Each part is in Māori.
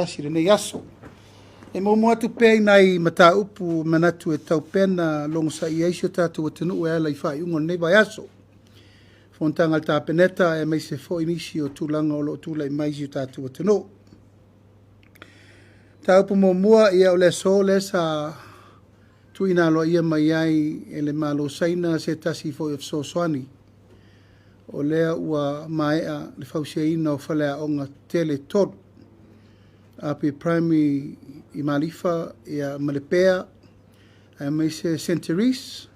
Sire nei aso. E mo atu pei nai mata upu manatu e tau pena long sa i eisio tatu atanu e ala i whai ungo nei vai aso. Fontanga ta peneta e mai se fo inisi o tūlanga o lo tūla i maisio tatu atanu. Ta upu mo mua ia o le so le sa tuina lo ia mai ai e le malo saina se tasi fo i so soani. O lea ua maea le fausiaina o whalea onga tele tot. Api primary i Malifa ia Malepea a mai se Centuries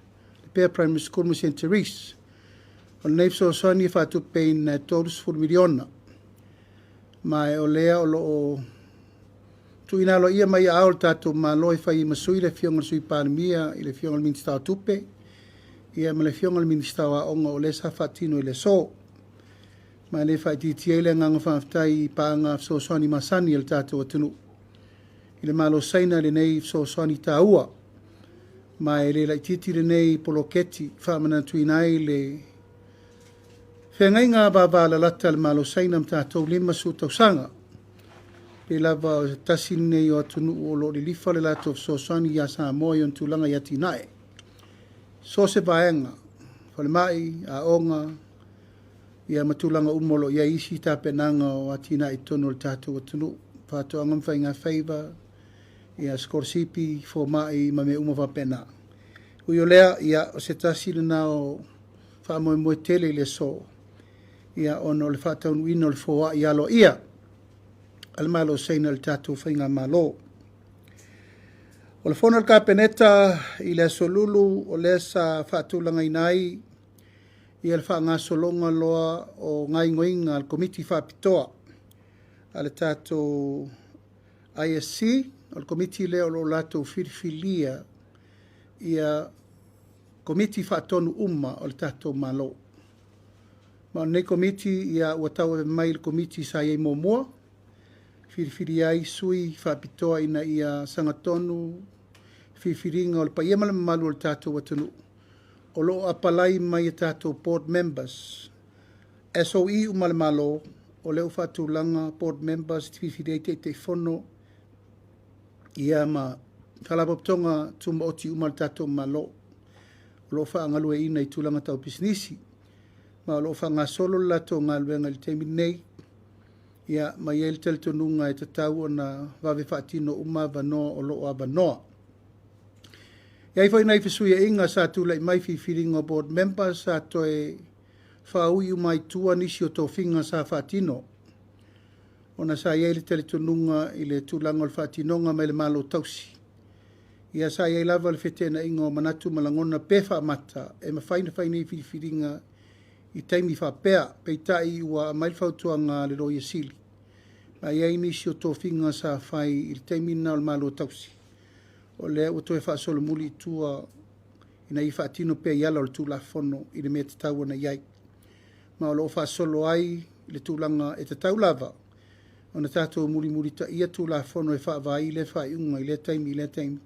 Lepea Primary School mo Centuries o nei so soani fa tu pein todos for miliona mai o lea o lo tu ina lo ia mai a tato ma loi fai masui le fionga sui Palemia i le fionga ministra tupe ia ma le fionga ministra wa onga o le sa fatino i le so ma le fai titiele nganga whaftai paanga so soani masani el tato atunu. I le malo saina le nei so soani taua. Ma e le laititi le nei poloketi whamana tuinai le whengai ngā bāwala lata le malo saina mtatou lima su tausanga. Pe lava tasi nei o atunu o lo li lifa le lato so soani ya sa moi on tulanga yati nae. So se vaenga, whale mai a onga, ia matulanga umolo ia isi ta penanga o atina i tono le tātou atunu. Pato angam whai ngā whaiva, ia skorsipi, fo mai ma me umawa pena. Ui o lea, ia o se tasile na o whaamoe moe tele le so. Ia ono le whataunu ino le foa i alo ia. Almalo seina le tātou whai ngā malo. O le whona le kāpeneta i le solulu o le sa whaatulanga inai ia le wha ngā solonga loa o ngai ngoinga al komiti whapitoa a le tātou ISC, o le komiti leo lo latou whiriwhilia ia komiti whaatonu uma o le tātou malo. Ma nei komiti ia ua tau e mai le komiti sa iei mōmua, whiriwhiri ai sui whapitoa ina ia sangatonu, whiriwhiringa o le paia mala malu o le tātou watanu. O lo apalai mai e tātou board members. SOE umale malo, o leo whatulanga board members, whiriwhiri te whono, ia ma kalapoptonga tuma oti umale tātou malo. O lo whaangalue ina i tūlanga tau pisnisi. Ma o lo whaanga solo lato ngā luenga li teimi nei. Ia ma iel tel tonunga e tatau o na wawe whaatino uma vanoa o lo o vanoa. Ia i whai nei whasuia inga sa tūla i mai whiwhiringa board members sa toe whaui umai tua nisi o tō whinga sa whaatino. O na sa iei le tele tonunga i le tūlanga o le whaatinonga mai le malo tausi. Ia sa iei lava le whetena inga o manatu malangona pefa mata e ma whaina whaina i whiwhiringa i taimi whapea peitai ua mai whautuanga le roi sili. Ma iei nisi o tō whinga sa whai i le taimi na o le malo tausi. O lea o toe whaasolo muli i tua ina i whaatino pia iala o le tūla whono i le mea te tau ana iai. Ma o loo whaasolo ai i le tūlanga e te tau lava. O na tātou muli ta ia tūla whono e whaavai i le whaiunga i le taimi.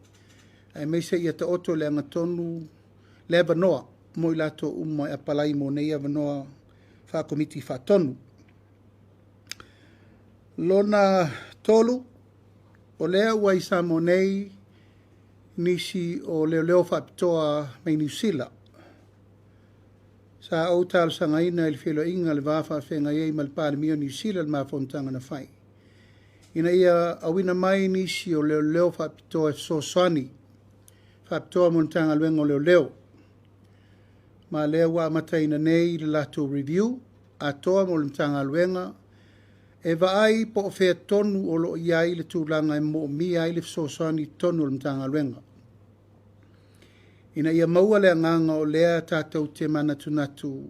Ai meise ia ta oto le angatonu le vanoa mo i lato umma e apalai mo nei vanoa whaakomiti whaatonu. Lona tolu o lea ua i sa mo nei nisi o leo whaapitoa mai New Zealand. Sa au tālu sangaina ili Feiloa'iga le vāwha whenga iei ma le Palemia New Zealand ma fontanga na whai. Ina ia awina mai nisi o leo whaapitoa e so soani. Whaapitoa montanga luenga o leo. Ma leo wa mataina nei le lato review a toa mo le mtanga luenga. E vaai po whea tonu o lo iai le tūlanga e mo mi ai le so soani tonu o le mtanga luenga. Ina ia maua le nganga o lea tātou te mana tunatu.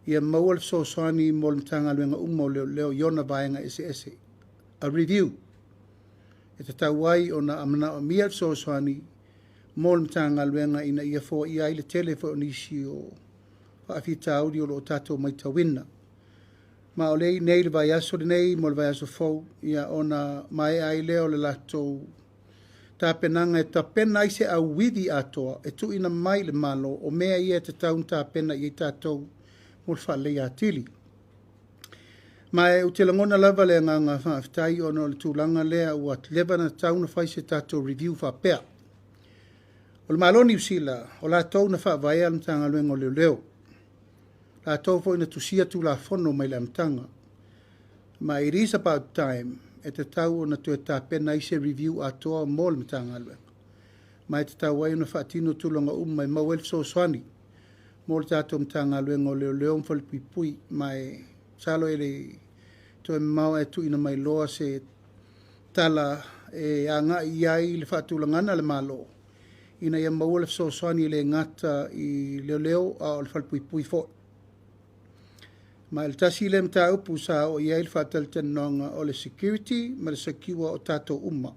Ia maua le so soani mo le mtanga luenga umo leo iona vaenga ese. A review. E te tauai o na amana o mia so soani mo le mtanga luenga ina ia fo iai le telefonisi o whaafita audi o lo tātou mai tawina. Ma o lei nei le vai aso le nei mo le vai aso fau ia ona mai ai leo le latou tāpenanga e tāpena i se au widi atoa e tu ina mai le malo o mea ia te taun tāpena i tātou mo le whalei atili. Mai o te langona lava le nganga whaafitai o no le tūlanga lea ua lewa na tauna whai se tātou review whapea. O le maloni usila, o la tau na whaavaya le mtanga luenga o leo leo. La tau fo ina tusia tu la fono mai le mtanga. Ma it is about time e te tau o na tue tāpena i se review atoa mo le mtanga luenga. Mai te tau wai na whaatino tūlanga mai mawel so swani. Mo le tātou mtanga luenga o leo leo mwhalipi pui mai salo ele to mau e tu ina mai loa se tala e anga iai le whaatulangana le malo. Ina ia maua le fsoswani le ngata i leo leo a o le whalpui fo. Ma le tasi le mta upu sa o iai le whaataltanonga o le security ma le sakiwa o tātou umma.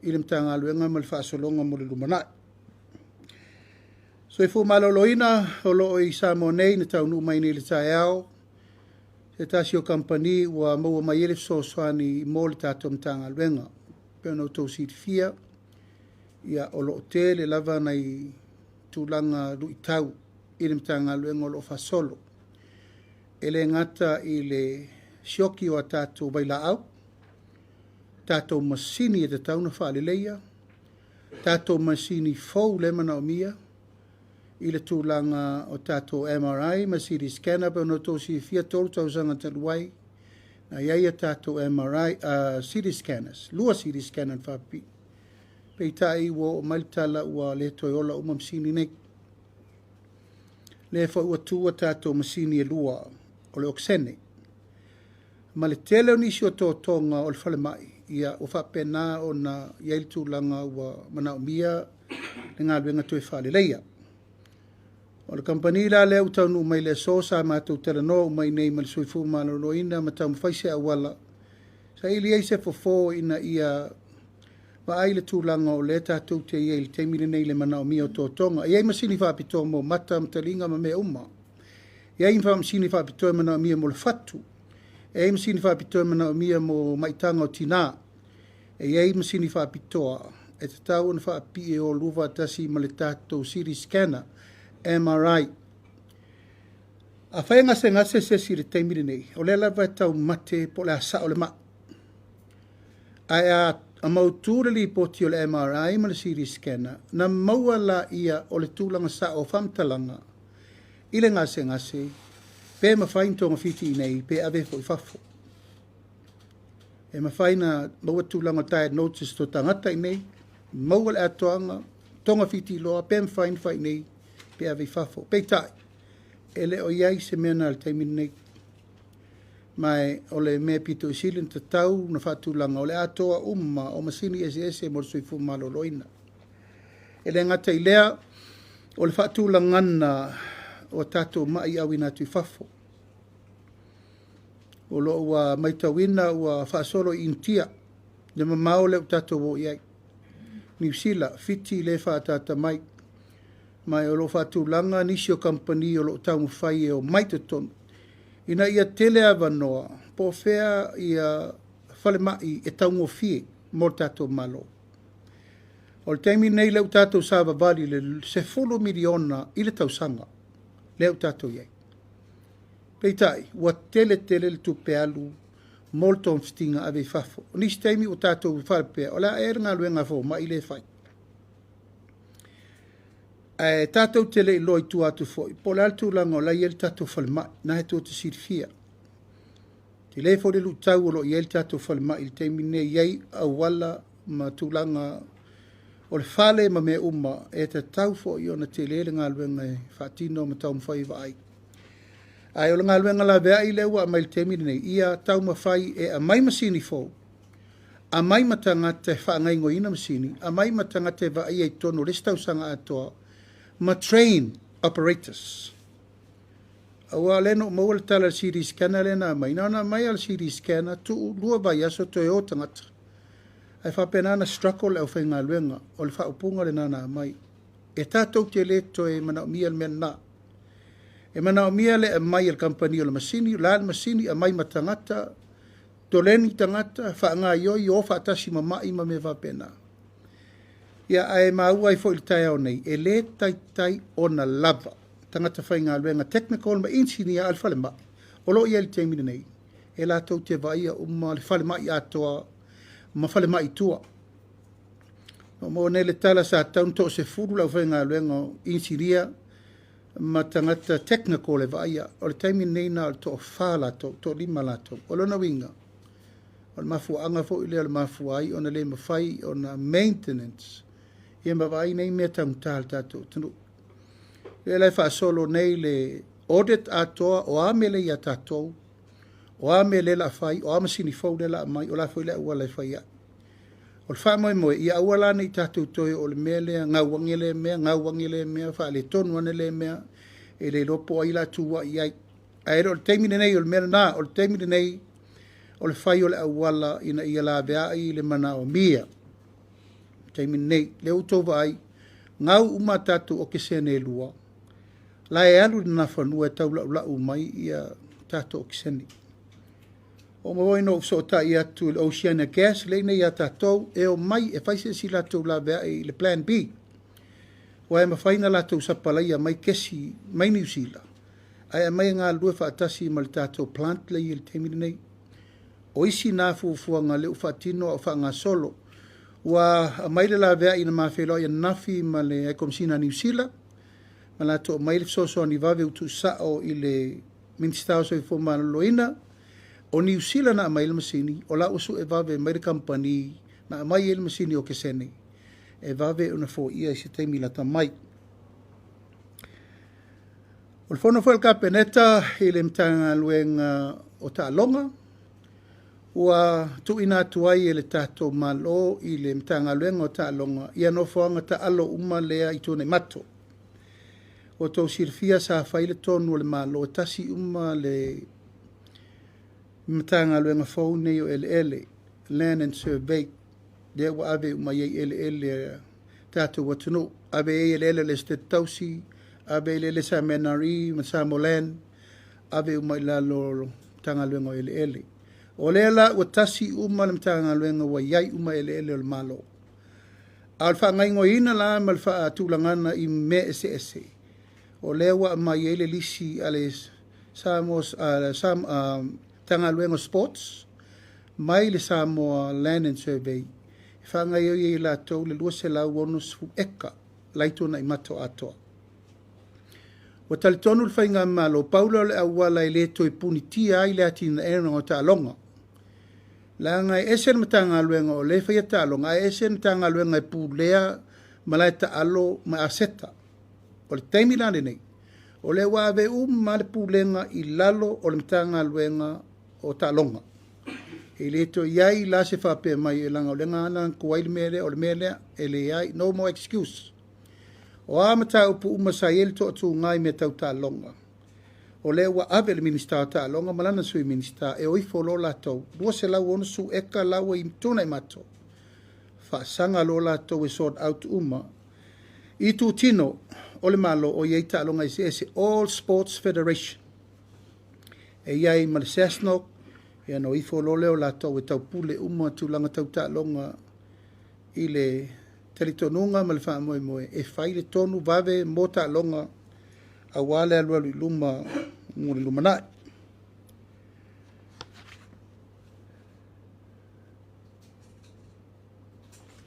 I le mta ngaluenga ma le whaasolonga mo le lumanai. So e fu maloloina o loo i Samonei na taunu mai ni le tae ao. Se tasi o kampani ua maua mai ele fsoswani mo le tātou mta ngaluenga. Peo no tau si fia. Ia o loo te le lava nei tūlanga rui tau i le mtanga luenga o loo fasolo. E le ngata i le sioki o a tātou baila au, tātou masini e te tauna whaalileia, tātou masini fau le mana o mia, i le tūlanga o tātou MRI, ma CD scanner, pa no tō si fia tolu tau sanga taluai, na iaia tātou MRI, CD scanners, lua CD scanner whapi. Pei tai wo maitala ua le toi ola uma masini nei. Le fa ua tua tātou masini e lua o le oksene. Ma le tele o nisi o tō tonga o le whale mai. Ia o whapena o na iail tūlanga ua mana o mia le ngā luenga toi whale leia. O le kampani la le au taunu mai le sosa mātou tera no mai nei ma le soifu mana roina ma tau mwhaise awala. Sa ili eise fofo ina ia wa ai le tūlanga o le tātou te iei le teimine nei le mana o mia o tō tonga. Iei masini whapito mo mata mtalinga ma me uma. Iei mwa masini whapito mana o mia mo le fatu. Iei masini whapito mana o mia mo maitanga o tina. Iei masini whapitoa. E te tau na whapi o luwa tasi ma le tātou CD scanner, MRI. A whai ngase se le teimine nei. O le lawa tau mate po le asa o le ma. Ai a mautūra li poti o le MRI ma le CD scanner, na maua la ia o le tūlanga sa o whamtalanga. I le ngase, pe mawhain tonga whiti nei, pe ave fo i whafo. E mawhain na maua tūlanga tae notice to tangata i nei, maua le atoanga, tonga whiti loa, pe mawhain whai nei, pe ave i whafo. Pe tai, e le o iai se mena le taimin nei, mai o le mea pito isilin te tau na whaatulanga o le atoa umma o masini SS mo le soifu malo loina. E le ngata i lea o le whaatulanga na o tato mai au ina tui whafo. O lo ua maitawina ua whaasolo i intia le mamao le tato wo iai. New Zealand, fiti le whaatata mai. Mai o lo whaatulanga nisi o kampani o lo tau mwhai e o maitatonu. Ina ia tele avanoa, po fea ia whale mai e taungo fie mo tato malo. O le teimi nei leu tato sāwa vali le 10 miliona i le tausanga, leu tato iei. Peitai, ua tele le tupe alu, molto mftinga ave fafo. Nis teimi o tato whalpea, o la ngā luenga fo, ma i le whai. Tātou tele i loi tu atu foi. Po le altu lango la iel tātou whalma, na he tō te sirfia. Te le fo le lu tau o lo iel tātou whalma il te mine iei au wala ma tūlanga o le whale ma me uma e te tau fo i ona te lele ngā luenga e whaatino ma tau mwhai wa ai. Ai o le ngā luenga la vea i lewa a mai le te mine ia tau mawhai e a mai masini fo. A mai matanga te whaangai ngo ina masini, a mai matanga te wa ai e tono restau sanga atoa, ma train operators. Awa leno mawal tala CD scanner lena mai. Nana mai al CD scanner tu lua vai aso to e o tangata. Ai whapenana struggle au whainga luenga o le whaupunga le nana mai. E tātou te le to e mana o mia le mena. E mana o mia le mai al kampani o le masini, la masini a mai matangata, toleni tangata, whaanga ioi o whaatasi mamai ma me whapena. Ia ai maua i fo il tai au nei, e le tai o na lava. Tangata whainga luenga technical ma insinia al whale mai. O lo ia il teimine nei. e lātou te vaia le whale mai atoa, ma whale mai tua. O mo ne le tala sa taun to se furu lau whainga luenga insiria, ma tangata technical le vaia, o le taimi neina o le to wha lātou, to lima lātou, o lona winga. O le mafua anga fo ile o le mafua ai, o na le mawhai, o na maintenance. Ia mawai nei mea tamutal tātou, tanu. Le lai wha solo nei le audit atoa, o amele ia tātou, o amele la whai, o amasini fau le la mai, o la fo ile ua lai whai ai. O le wha moe ia ua la nei tātou toi o le mea lea, ngauwangi le mea, wha le tonu ane le mea, e le lopo ai la tuwa iai. Aero, o le teimine nei, o le mea na, o le teimine nei, o le whai o le awala ina ia la bea i le mana o mia. Teimine nei, le utova ai, ngau uma tātou o ke sene lua. La e alu na whanua e tau la umai ia tātou o ke sene. O mawai no so ta ia tu le Oceana Gas, le nei ia tātou, e o mai e whaise si lātou la bea i le Plan B. Wa e mawhaina lātou sapalai a mai kesi, mai New Zealand. Ai mai ngā lua whaatasi ma le tātou plant le i le teimine nei. O isi nā fuafuanga le uwhatino au whanga solo. Wa mai le la vea ina ma Feiloa'iga nafi ma le ekomsina New Zealand. Ma la to mai le soso ni vave utu sao i le minister so i foma loina. O New Zealand na mai le masini. O la usu e vave mai le company na mai le masini o kesene. E vave una fo ia i se teimi la tamai. O le fono foi le kapeneta i le mtanga luenga o ta longa. Ua tu ina tuai e le tato malo i le mtanga luenga o ta longa. Ia no foanga ta alo uma lea i tone mato. O tau sirfia sa whaile tonu le malo tasi uma le mtanga luenga faune o ele Land and Survey. Dea wa ave uma iei ele tato watunu. Ave ele le stet tausi. Ave ele sa menari ma sa molen. Ave uma ilalo tanga luenga o ele. O lela ua tasi uma le mtanga luenga wa iai uma ele o le malo. Alfa ngai ina la malfa tulangana i me ese. O lewa mai ele lisi ale Samos tanga luenga sports mai le Samoa Land and Survey. Fa ngai i la tau le lua se la wono su eka laito na imato atoa. Wa talitonu le whainga malo Paulo le awala i le toi punitia ai le atina ena o ta longa. La ngai esen matanga luenga o le whaia ta longa, esen matanga luenga i pūlea malai ta alo ma aseta. O le teimi nane nei. O le wawe ma le pūlenga i lalo o le matanga luenga o ta longa. E le to iai la se whape mai e langa o le ngana kuai le mele o le mele e le iai, no more excuse. O a mata upu umasa i to atu ngai me tau ta longa. O le wa ave le minister ta longa malana sui minister e oi folo la tau. Dua se lau onu su eka lau i tuna i mato. Fa sanga lo la tau e sort out uma. I tu tino o le malo o iei ta longa i se All Sports Federation. E iai ma le sesno e ano i folo leo la tau e tau pule uma tu langa tau ta longa i le teritonunga ma le wha moe e whai le tonu vave mo ta longa a wale alua lui luma ngore lumanai.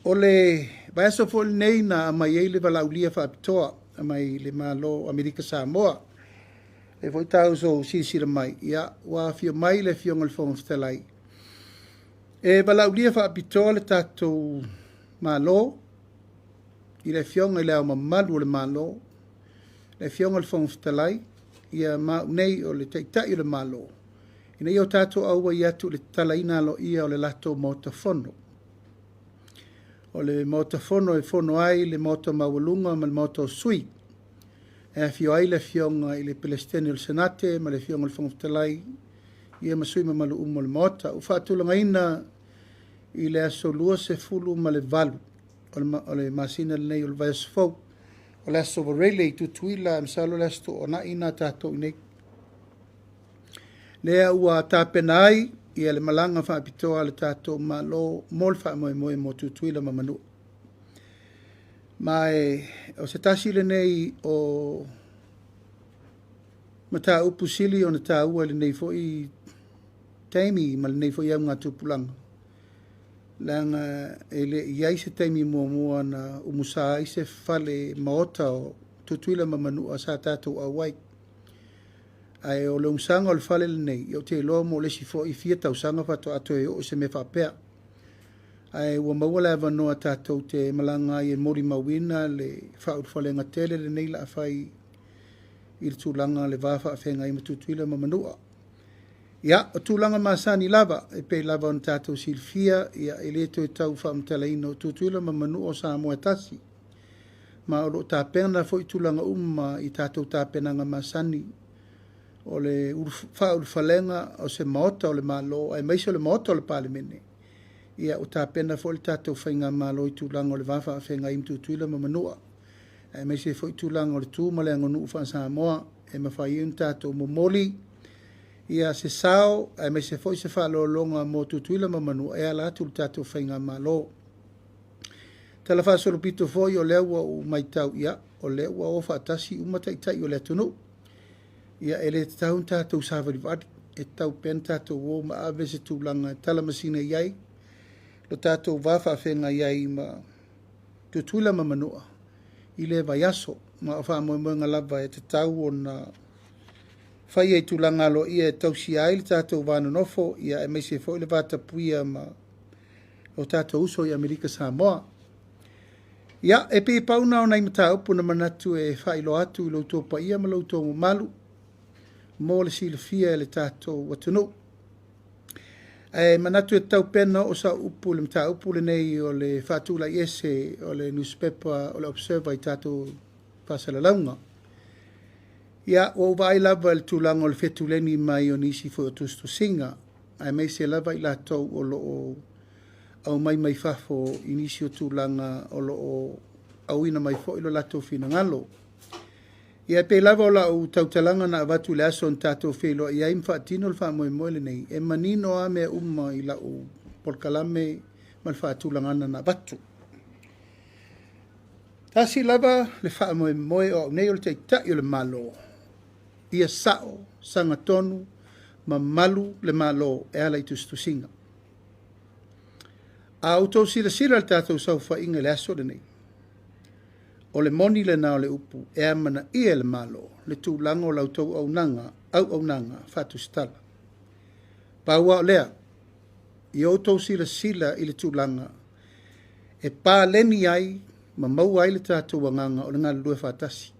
O le vaeso fol nei na mai ei le valaulia whaapitoa a mai le malo Amerika Samoa. E foi tau so sisira mai. Ia, wa fio mai le fionga le fonga ftalai. E valaulia whaapitoa le tatou malo i le fionga i leo mamalu le malo. Le fionga le fonga ftalai. Ia nei o le teitai o le malo. Ina i o tatou aua i atu le talaina lo ia o le lato motafono. O le motafono e fono ai le moto mawalunga ma le moto sui. E fio ai le fionga i le Palestinian Senate ma le fionga le fonga ftalai. Ia masui ma malu umo le mota. U whaatulanga ina i le aso lua se fulu ma le valu. O le masina le nei o le vaesfau. O le aso varele i tutuila msalo le aso o na ina tato inei. Lea ua tapena ai ia le malanga whaapitoa le tato ma lo mol wha moe mo tutuila ma manu. Mai o se tasi le nei o mata upusili o na ta ua le nei fo i taimi mal nei fo ia ngā tupulanga. Langa ele iai se taimi mua na umusa i se fale maota o tutuila mamanu a sa tātou awai. Ai o le umsanga o le fale le nei, i o te loa mo le si fo i fia tausanga fato ato e o se me whapea. Ai ua maua le avanoa tātou te malanga i e mori mawina le whaurwhalenga tele le nei la awhai i le tūlanga le wāwha a whenga i matutuila mamanua. Ia, o tūlanga masani lava, e pe lava on tātou silfia, ia e le to e tau whaamtala ino tutuila mamanua o sa moe tasi. Ma o lo tāpena fo i tūlanga i tātou tāpenanga masani o le whaurwhalenga o se maota o le malo, ai maise o le maota o le palemene. Ia o tāpena fo i tātou whainga malo i tūlanga o le wāwha a whenga i mtutuila mamanua. Ai maise fo i tūlanga o le tūmale angonu ufa sa moa, e mawhai un tātou momoli, ia se sao, ai mai se foi se whalo longa mo tutuila mamanu, e ala atu tātou whainga malo. Tala whasoro pito foi o lewa o mai tau ia, o lewa o whaatasi umataitai o le tunu. Ia ele taun tātou sāwari wadi, e tau pen tātou o ma ave se tūlanga tala masina iai, lo tātou wāwha whenga iai ma tutuila mamanua, i le vai aso, ma o wha moe lava e te tau o na whai e tūlanga lo ia e tausi ai le tātou wāna nofo, ia e meise fo i le vāta puia ma o tātou uso i Amerika Samoa. Ia, e pe pauna o nai mata upu na manatu e whailo atu i lautou pa ia ma lautou mo malu, mo le sila fia e le tātou watunu. E manatu e tau pena o sa upu le mata upu le nei o le whātula iese o le newspaper o le observer i tātou whasalalaunga. Ia, o vai lava le tūlanga o le whetuleni mai o nisi fo o tustu singa, ai mei se lava i lātou o lo o au mai whafo i nisi o tūlanga o lo o au ina mai fo i lo lātou whina ngalo. Ia pe lava o la o tautalanga na avatu le aso on tātou Feiloa'iga i mwhaatino le wha moe moe le nei, e manino a mea i la o polkalame ma le whaatulanga na avatu. Tasi lava le wha moe moe o nei o le teitai o le malo. Ia sao, sanga tonu, ma malu le malo e ala i tustusinga. A autou sila le tātou sau whainga le aso le nei. O le moni le nao le upu, e amana ia le malo, le tūlanga o lautou au nanga, whatu stala. Paua o lea, i autou sila i le tūlanga, e pā leni ai, ma mau ai le tātou wanganga o le ngā lue whatasi.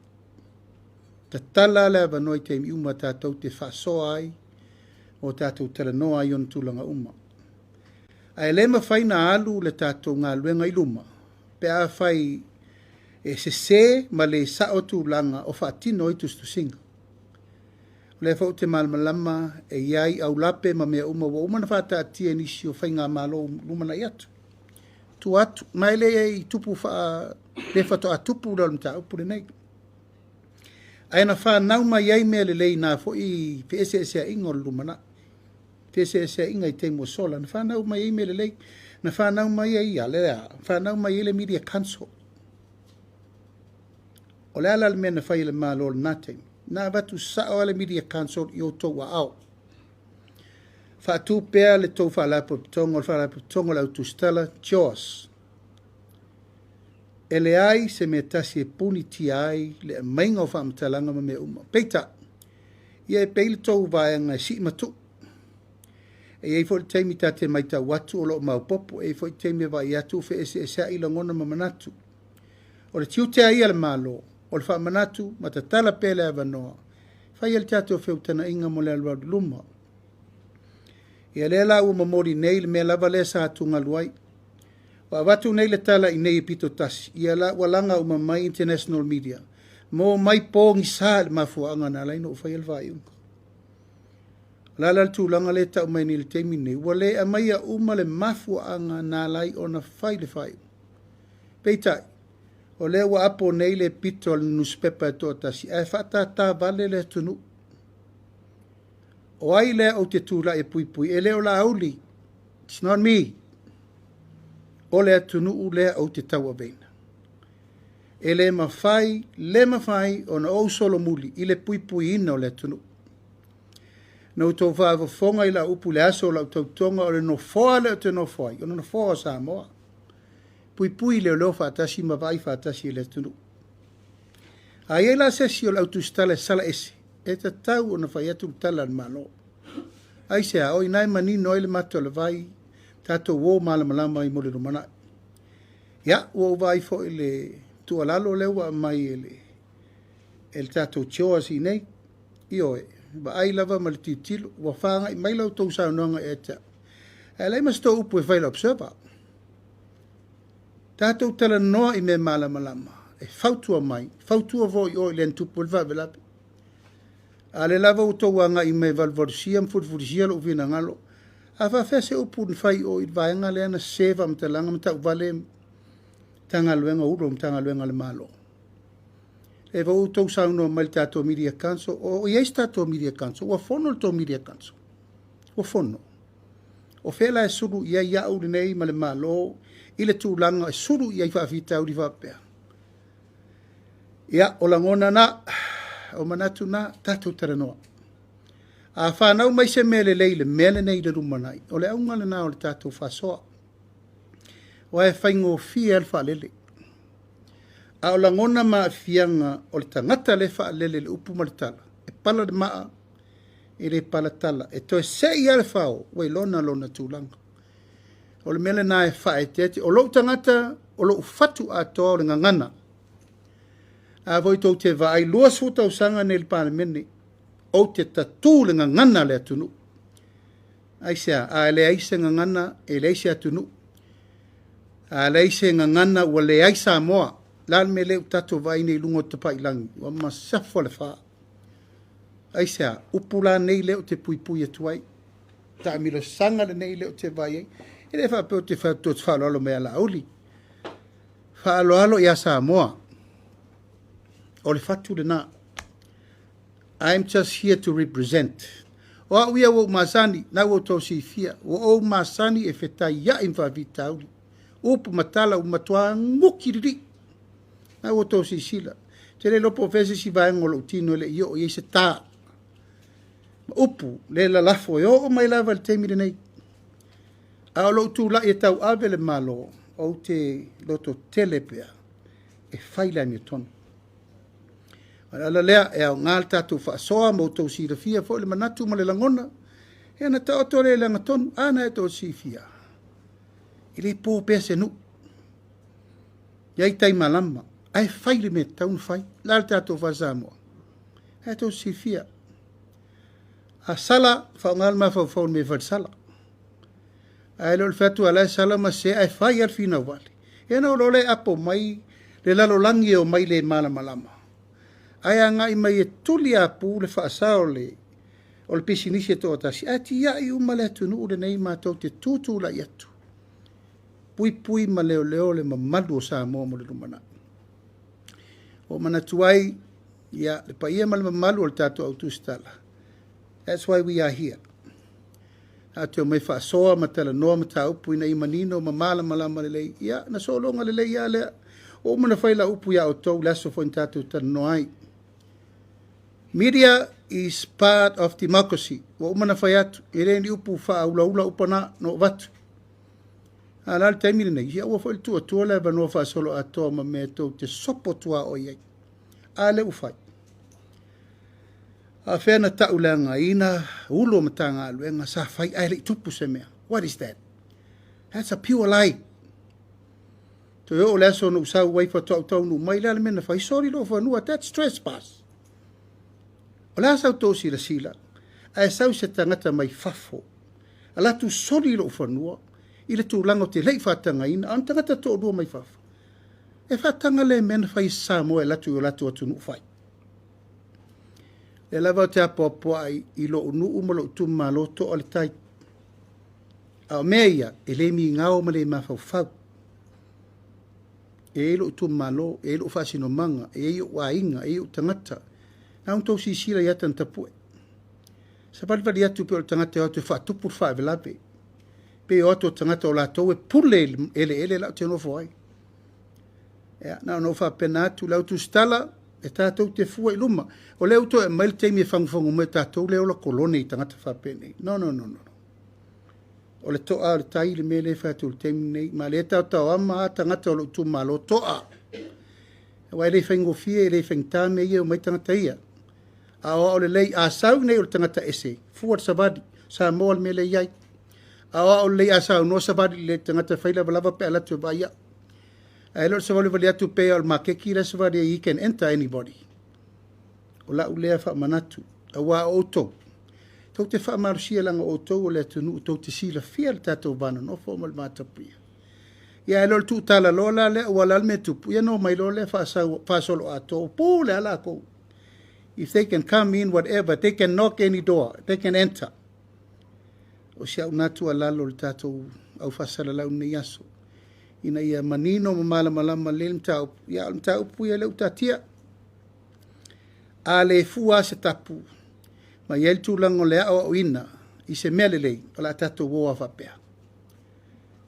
Ta tala le avanoi te mi uma tātou te whasoa ai, o tātou tala noa ai on tūlanga uma. Ai le ma whaina alu le tātou ngā luenga i luma, pe a whai e se ma le sao tūlanga o whaatino i tustusinga. Le whau te malmalama e iai au lape ma mea uma wa umana whata atia nisi o whainga malo lumana i atu. Tu atu, mai le i tupu wha, le whato a tupu ura mta upure nei. Aina wha nau mai iai mea le lei nā fo i PSSA ingo lumana. PSSA inga i te mua sola. Na wha nau mai iai mea le lei. Na wha nau mai iai alea. Wha nau mai iai le media council. O le ala le mea na whai le maa lor nate. Nā watu sao le media council i o tau wa au. Wha tu pea le tau wha lapo pitongo, wha lapo pitongo lau tu stala, Jaws. E le ai se me tasi e puni ti ai le mainga o whaamatalanga ma me uma. Peita, ia e peile tau vaenga e si matu. E ei fo le teimi ta te maita watu o lo maupopo, e fo le teimi vai atu fe ese esa ila ngona ma manatu. O le tiu te ai ale malo, o le wha manatu, ma ta tala pele avanoa. Whai el tato o whiutana inga mo le alwa luma. Ia le la ua mamori nei le mea lava le sa atunga luai. Wa watu nei le tala i nei pito tasi. Ia la walanga uma mai international media. Mo mai pōngi sa le mafuanga na laino o whai el vai unka. Lala le tūlanga le tau mai ni le teimi nei. Wa le a mai a uma le mafuanga na lai o na whai le whai. Peitai. O le wa apo nei le pito al newspaper to tasi. E whata ta vale le tunu. O ai le o te tūla e pui pui. E le o la auli. It's not me. O le atunu u le o te taua veina. E le mawhai o na o solo muli, i le pui pui ina o le atunu. no tō whaafonga i la upu le aso la tautonga o le no foa le o te no foa. O no foa Samoa. Pui leo leo whaatasi ma vai whaatasi le tunu. A ia la sesi o la utustala sala ese. E ta tau o na whai atu tala ni malo. Ai sea, oi nai mani noi le mato le vai. Tato wo malamalama i mole rumana. Ia, wo vai fo le tualalo lewa mai ele tato choa si nei. Ioe. Ba ai lava ma le titilo. Wa whanga i mai lau tau sao noanga e ta. E lai mas tō upu e whaila observa. Tato tala noa i me malamalama. E fautua mai. Fautua vo i oi len tupu le vavelape. A le lava o tau anga i me valvorisia mfurfurisia lo uvina ngalo. A whawhese upu ni whai o i vaenga le ana seva mtalanga mta uvale tanga luenga uro mtanga luenga le malo. E va utou sauno mai tato media council o ies tato media council o fono to media council o fono o fela e suru ia ia u nei male malo ile tu langa e suru ia fa vita u diva pe ia o langona na o manatu na tato tereno a fa na mai se mele mele nei de rumanai o le unga na o tato fa so o e faingo fiel fa lele a o langona ma fianga o le tangata le wha lele le upu maritala. E pala de maa, e le pala tala. E toi se ia le whao, wei lona tūlanga. O le mele na e wha e tete, o lo tangata, o lo ufatu a toa o le ngangana. A voi tau te vai lua suta usanga ne le palemene, o te tatu le ngangana le atunu. Aisea, a le aise ngangana, e le aise atunu. A le aise ngangana, ua le aisa moa. Lal me leu tato vai nei lungo te pailangi. Wa masafo le wha. Aisea, upula nei leo te pui atuai. Ta amilo sanga le nei leo te vai ei. E le wha peo te wha alo mea la auli. Wha alo ia Samoa. O le fatu le na. I'm just here to represent. O a uia wo masani, na wo tau si fia. O masani e whetai ia imwa vita auli. Upu matala umatua ngukiriri. Na o tō si sila. Te le lopo fese si vai ngolo tino le io i se tā. Ma upu, le la lafo e o mai lava le teimi nei. A o lo tu la e tau ave le malo o te loto telepea e whaila mi tonu. Ala lea e au ngal tatu wha soa mo tō si rafia fo le manatu ma le langona. E ana ta oto le langa tonu, ana e tō si fia. I le pō pese nu. Iai tai malama. Ai whaile me taun whai, lal tato whazamoa. E tō si fia. A sala, whaungal ma whauwhaun me whadsala. Ai lol whatu alai sala ma se, ai whai ar whina wale. E na lole apo mai, le lalo langi o mai le malamalama. Ai anga i mai e tuli apu le whaasao le, o le pisinisi e tō atasi. Ai ti ia i umale atu nuu le nei mātou te tūtū la i atu. Pui ma leo le mamalu o Samoa mo le rumana. O manatuai, ia, le paia ma le mamalu o le tato au tūstala. That's why we are here. Ate o mai whaasoa ma tala noa ma tā upu ina i manino ma mala malama le lei. Ia, na solonga le lei ia lea. O mana whaila upu ia o tau laso fo in tato tana noai. Media is part of democracy. O mana whai atu. E reini upu wha ula upana no watu. Alal taimile nei, ia ua fo il tua le vanua wha solo atoa ma mea tau te sopo tua o iei. Ale ufai. A whena tau leanga ina, ulo matanga aluenga, sa whai aile i tupu se mea. What is that? That's a pure lie. To o leso no usau waifa tau no mai lale mena whai, sorry lo whanua, that's trespass. O lea sau tō sila. Ai sau se tangata mai fafo. Ala tu sorry lo whanua, i le tūlanga o te lei whātanga ina, an tangata tō rua mai whafa. E whātanga le mena whai Samoa e latu atu nu whai. Le lava o te apoapoa i lo unu umalo tuma loto o le tai. A o mea ia, e le mi ngao ma le mawhau. E lo tuma lo, e lo whasino manga, e o wainga, e o tangata. Na un tau si sila i atan tapue. Sa palipari atu pe o tangata o te whaatupur whaavelape. Pe o ato tangata o lato e pule ele la te nofo ai. Na no fa penatu la tu stala e tātou te fua I luma. O leo to e mail teimi e whangwhangu me tātou leo la kolone I tangata whapene. No. O le toa le tai le mele whātou teimi nei. Ma le tau ama a tangata o lo tu malo toa. Wai le whaingo fie, le whaingta me ia o mai tangata ia. A o le lei a sau nei o le tangata ese. Fua sabadi, sa moa le mele iai. A o le lei a sau no sabadi le tangata whaila walava pe alatu ba ia. A elo se vale atu pe al makeki la se vale you can enter anybody. O la ulea fa manatu. A wa oto. Tau te fa marusia langa oto o le tunu tau te sila fia le tatou vana no fo mal matapia. Ia elo tu tala lola le o la me tupu. Ia no mai lola fa solo ato. Po le ala ko. If they can come in whatever, they can knock any door. They can enter. O sia unatu alalo le tatou au fasala lau ne yaso. Ina ia manino malama le mtau ia mtau pu ia le utatia a le fua se tapu ma ia tu lango le o ina I se melele ala tatu wo fa pe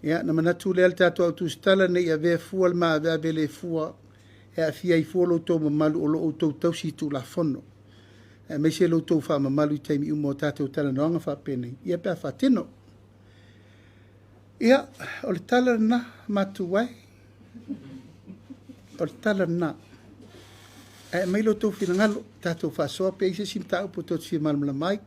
ia na manatu le tatu tu stala ne ia ve fua ma ve le fua e fia I folo to malu o lo to to si tu la fono e me se lo to fa malu te mi mo tatu tala no fa pe ne ia pe fa tino ia, o le tala na matu wai. O le tala na. E mai lo tau whina ngalo, tātou whasoa pe ise sim tau po tōt whia malamala mai.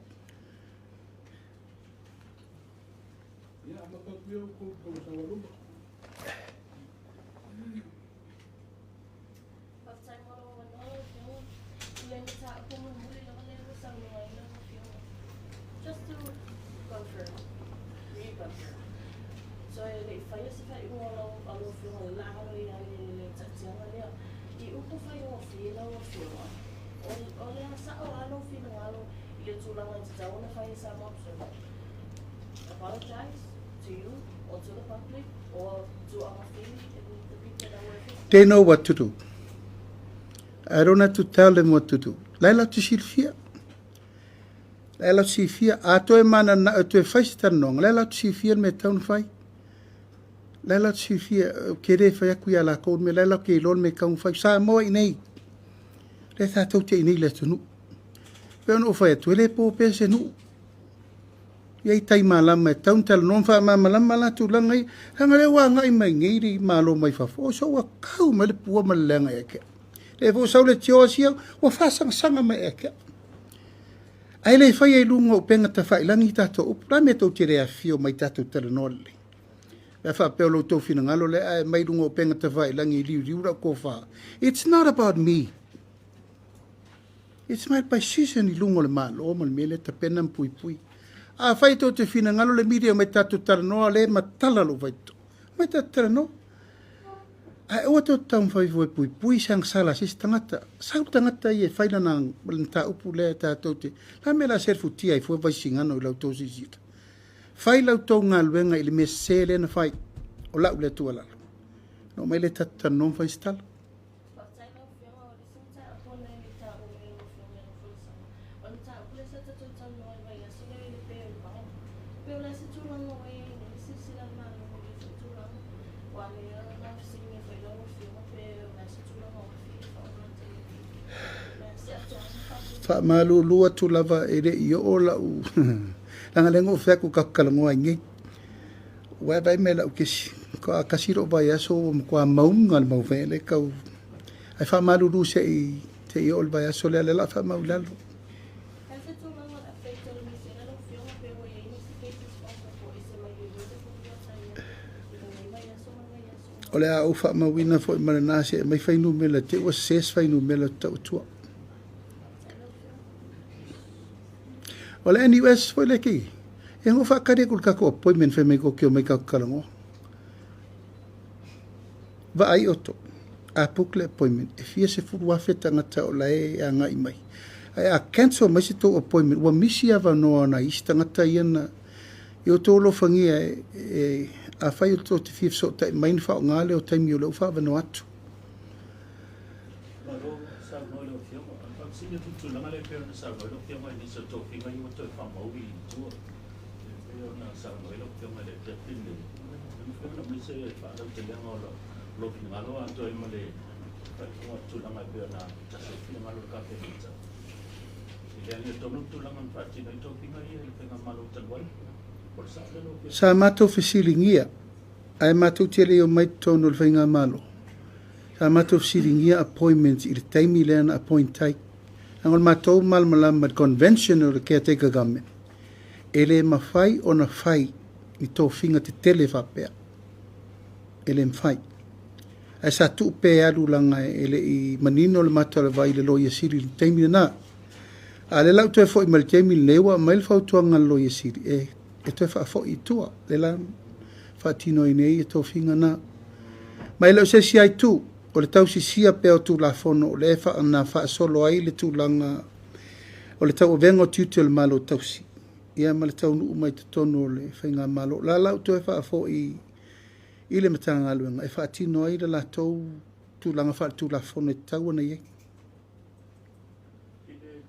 They know what to do. I don't have to tell them what to do. Laila tu silfia. Laila tu silfia. A to e mana na tu e fai tanong. Laila tu silfia me taun fai. Laila tu silfia kere fai aku ia la ko me laila ke lon me kaun fai sa mo I nei. Le ta tau te nei le tunu. Pe no fai tu le po pe se nu. Ia tai malama e taun tala non wha malama la tu langai hanga le wa ngai mai ngiri malo mai fa fo so wa kau mai le pua malanga e ke le fo sau le tio sia wa fa sanga mai e ke ai le fai e lungo penga ta fai langi tato o pra me to tire a fio mai tato tala nole le fa pe lo to fina ngalo le ai mai lungo penga ta fai langi liu ra ko fa it's not about me. It's my position I lungo le malo o mal mele ta penam pui a fai to te fina ngalo le media mai tatu taranoa le matala lo vai to mai tatu taranoa a o to tam fai foi pui sang sala sis tangata sau tangata I fai na nang balanta upu le tatu te la me la ser futi ai foi vai singano lo to zizita fai lo to ngal wenga I le mesele na fai o la le tu ala no mai le tatu non fai stal fa malu lua tu lava ere I o la u langa lengo fa ku kakkalango ngi wa vai me la kisi ko kasiro vai aso ko maum ngal mau vele ka ai fa malu lu se te I ol vai aso le la fa mau lalo ole a ufa mawina fo mana se mai fai nu mela te o ses fai nu mela tu Ola NUS foi leki. E ngo fa kare kul ka ko appointment fe me ko kio me ka kalango. Va ai oto. A pukle appointment. E fia se fu wa feta ngata ola e anga I mai. Ai a cancel mai se to appointment. Wa misi ava no na ista ngata iana. Yo to lo fangia e a fai to te fia so ta mai fa ngale o time yo lo fa va no atu. Sini tu lang ale pero sa lo que mai ni so to finga yo to fa mo wi tu pero na sa lo que mai le tin ni no me se fa lo que le lo finga lo anto I male Kung tulang ay na kasi pinamalo ka pinita. Ilan ito nung tulang ang pati na ito pingay pinamalo talway. Sa matou fesilingia ai matou tele o mai tono le whainga malo. Sa matou fesilingia appointments i le taimi lena appointai. Angol matou malmalama conventional le caretaker government. Ele mawhai o na whai i tō whinga te tele whapea. Ele mwhai. Ai sa tu pe alu langa ele i manino le matou le vai le loia siri le taimi lena. A le lau toe fo i mali taimi lewa mai le fautuanga le loia siri. E toe wha fo i tua. Le la whaatino i nei e tō whinga na. Mai lau se si ai tu. O le tau si sia pe o tu la fono. O le e wha ana wha solo ai le tu langa. O le tau o vengo tiuti o le malo tau si. Ia ma le tau nuu mai te tono o le whainga malo. La lau toe wha fo i le matanga aluenga. E whaatino ai le la tau tu langa wha tu la fono e tau ana iei.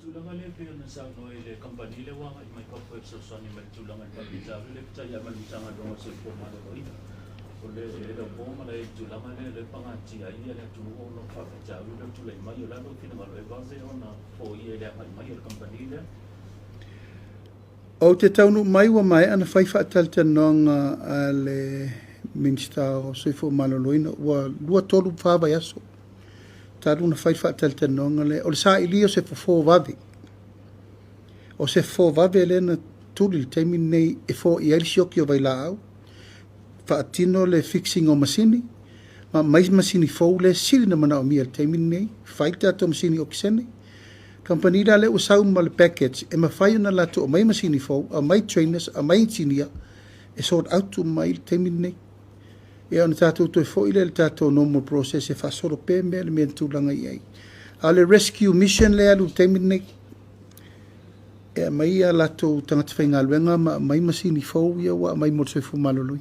Tulanga le pe na sa no ile company le wa mai ka po so so ni mai tulanga ka bisa le ta ya mai tanga do so po ma do ina o le po ma le tulanga le pangati ai le tu no fa ja u le tu le mai la do fina ma le base ona po i le mai le company le o te taunu mai wa mai ana fai fa tal te nonga ale minsta o so fo maloloina wa lua tolu fa ba yaso taru na fai tal te nonga le o le sa ilio se fo vave o se fo vave le na tuli le taimi nei e fo i ali sioki o vai la au fa atino le fixing o masini ma mais masini fo le sili na mana o mia le taimi nei fai tato masini o kisene company da le usau ma le package e ma fai na lato o mai masini fo a mai trainers a mai engineer e sort out to mai le taimi nei e ona tatou toe foʻi le tatou normal process e faasolo pe mea le mea tulaga i ai a le rescue mission le alu taimi nei e mai a latou tagata faigaluega ma mai masini fou ia ua mai mo le soifo maloloi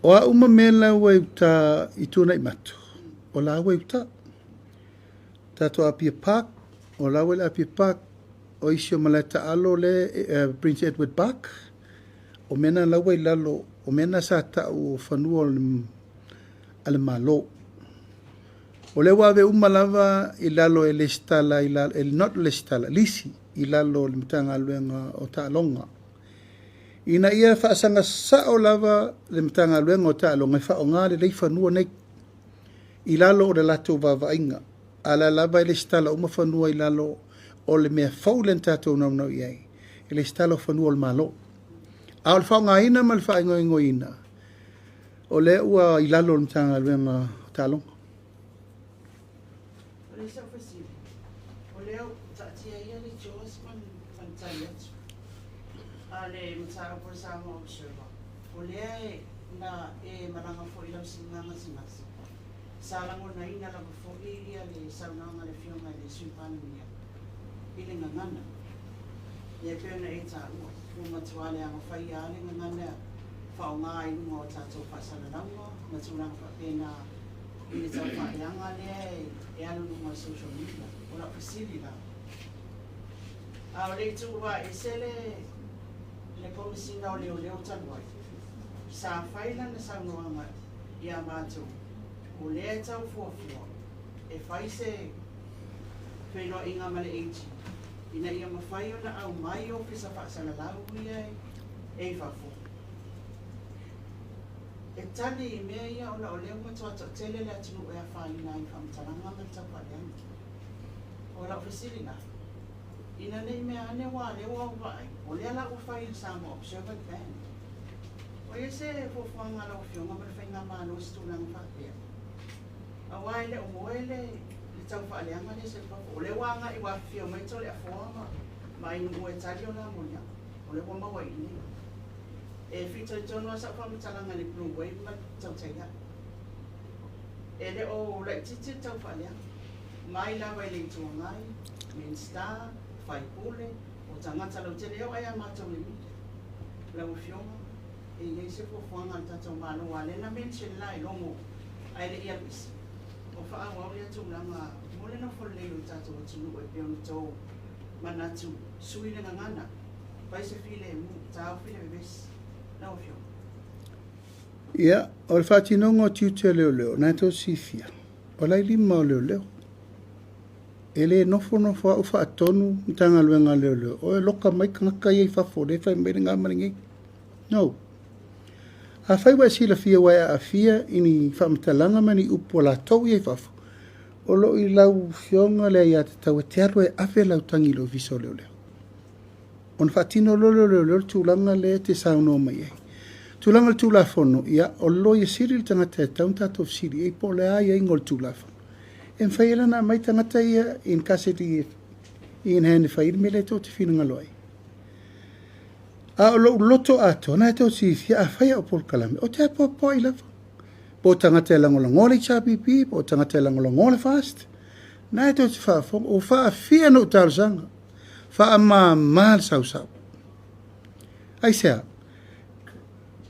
o a uma mela wa uta i tuna i matu. O la wa uta. Tato Apia Park. O la wa Apia Park. O isi o malata alo le Prince Edward Park. O mena la wa lalo. O mena sa ta o fanua ale malo. O le wa ve uma lava i lalo e le stala i lalo. E not le stala. Lisi i lalo le mtanga aluenga o ta longa. Ina ia whaasanga sao lava le mtanga luenga o ta'alonga i whaonga le lei whanua nei i lalo o le lato wawainga. Ala lava i le stala uma whanua i lalo o le mea faulen tatou naunau i ai. I le stala o whanua o le malo. A o le whaonga ina ma le whaingo ingo ina. O le ua i lalo le mtanga luenga o ta'alonga. O le sa whasiri. O leo ta'atia ia le Jaws man whantai atu. Ale mtara por sa mo observa. O le na e maranga fo ila singanga singas. Sala mo na ina la fo ia le saunanga le fionga le sumpania. Ile ngana. Ye pena e ta u. Fu matwale ang fai ale ngana. Fa nga i mo ta to fa sala lango. Matulanga fa pena ile ta fa yanga le e alu mo social media. Ora facilita. A le tu va e sele le komisina o leo tanuai. Sa whaila na saunoanga i a mātou. O lea tau fuafua. E whai se Feiloa'iga ma le eiti. Ina ia mawhai o na au mai o pisa whaasala lau ia e whafo. E tali i mea ia o na o leo matua to tele le atunu e a whalina i whamtaranga ma tau paleanga. O la ofisiri na. Ina nei mea ane wā lewa o vai. O lea la ufai in samo observant band. O ia se fuafuanga la ufionga ma le whainga mālo stūlanga whapea. A wai le o moele le tau whaaleanga le se whafo. O le wanga i wafio mai to le a fuama. Ma inu ue tali o la monia. O le wama wa ini. E fito i tono asa whamitalanga le blue wave ma tau teia. E le o le titi tau whaaleanga. Mai la wai le tuangai. Main star. Fai pule, o tangata lau te leo ai a mātou le mite. Lau fionga, e se fofoanga tatou manoa le na mention lai longo ai le ia pisi o whaangau ia tūlanga mole na whole o tatou atunu e peonu tau manatu sui le ngana pai se file mu tau file bebesi na o fio. Ia, o le whatinongo tiutia leo leo, nai tau sifia. O lai lima o leo leo. Ele nofo au whaatonu mtanga luenga leo leo. O e loka mai kangaka iei whafo, le whai mele ngā maringi. No. A whai wa sila fia wai a fia ini whamtalanga mani upo la tau iei whafo. O lo i lau fionga lea ia te tau e te aru e awe lau tangi lo viso leo leo. O na whaatino leo leo tūlanga le te sauno mai ei. Tūlanga le tūlafono, ia o lo i siri le tangata e tauntato siri e po le aia ingol tūlafono. En whaila na mai tangata ia in kaseti i in hane whairi me le tō te whina ngaloi. A o lo loto ato, na e tō si fia a whaia o pol kalame, o te apo po i lafa. Po tangata e langola ngole i chapipi, po tangata e langola ngole fast. Na e tō te whaafong, o whaa fia no tārsanga, whaa maa maa sau. Ai sea,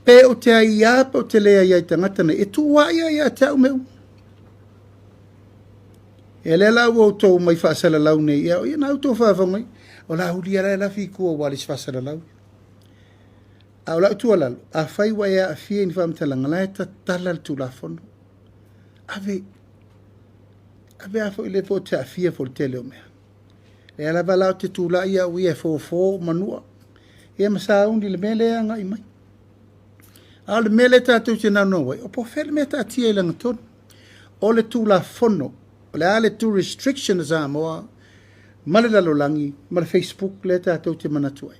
pe o te ai apa o te lea iai tangata na, e tu wa ia te au meu. E le lau o tō mai whaasala lau nei, ia o ia nau tō whaafongai, o la huli ara e la fi kua walis whaasala lau. A o lau tua lalo, a whai wa ea a fia ni whaamtalanga, la e ta tala le tūlafono. Ave a fo i le po te a fia fo le tele o mea. E ala walau te tūla ia o ia fō manua. E masa undi le mele anga i mai. A le mele tātou te nano wai, o po whele mea tā tia i langa tonu. O le tūlafono, o le ale tu restriction za moa, male lalolangi, male Facebook le tātou te manatuai.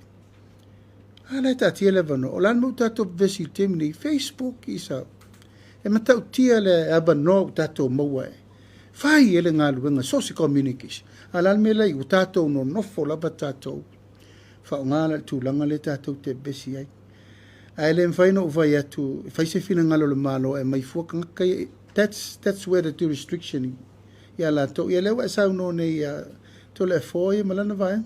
A le tā tia le vano, o lan mo tātou vesi temini, Facebook i sau. E matau tia le abano tātou maua e. Whai ele ngā luenga, social communication. A lan me lei, o tātou no nofo lava tātou. Whao ngā le tūlanga le tātou te vesi ai. A ele mwhaino o vai atu, whaise whina ngalo le malo e mai fuaka ngakai, that's where the restriction ia la to ia lewa sa no nei to le foi malana vai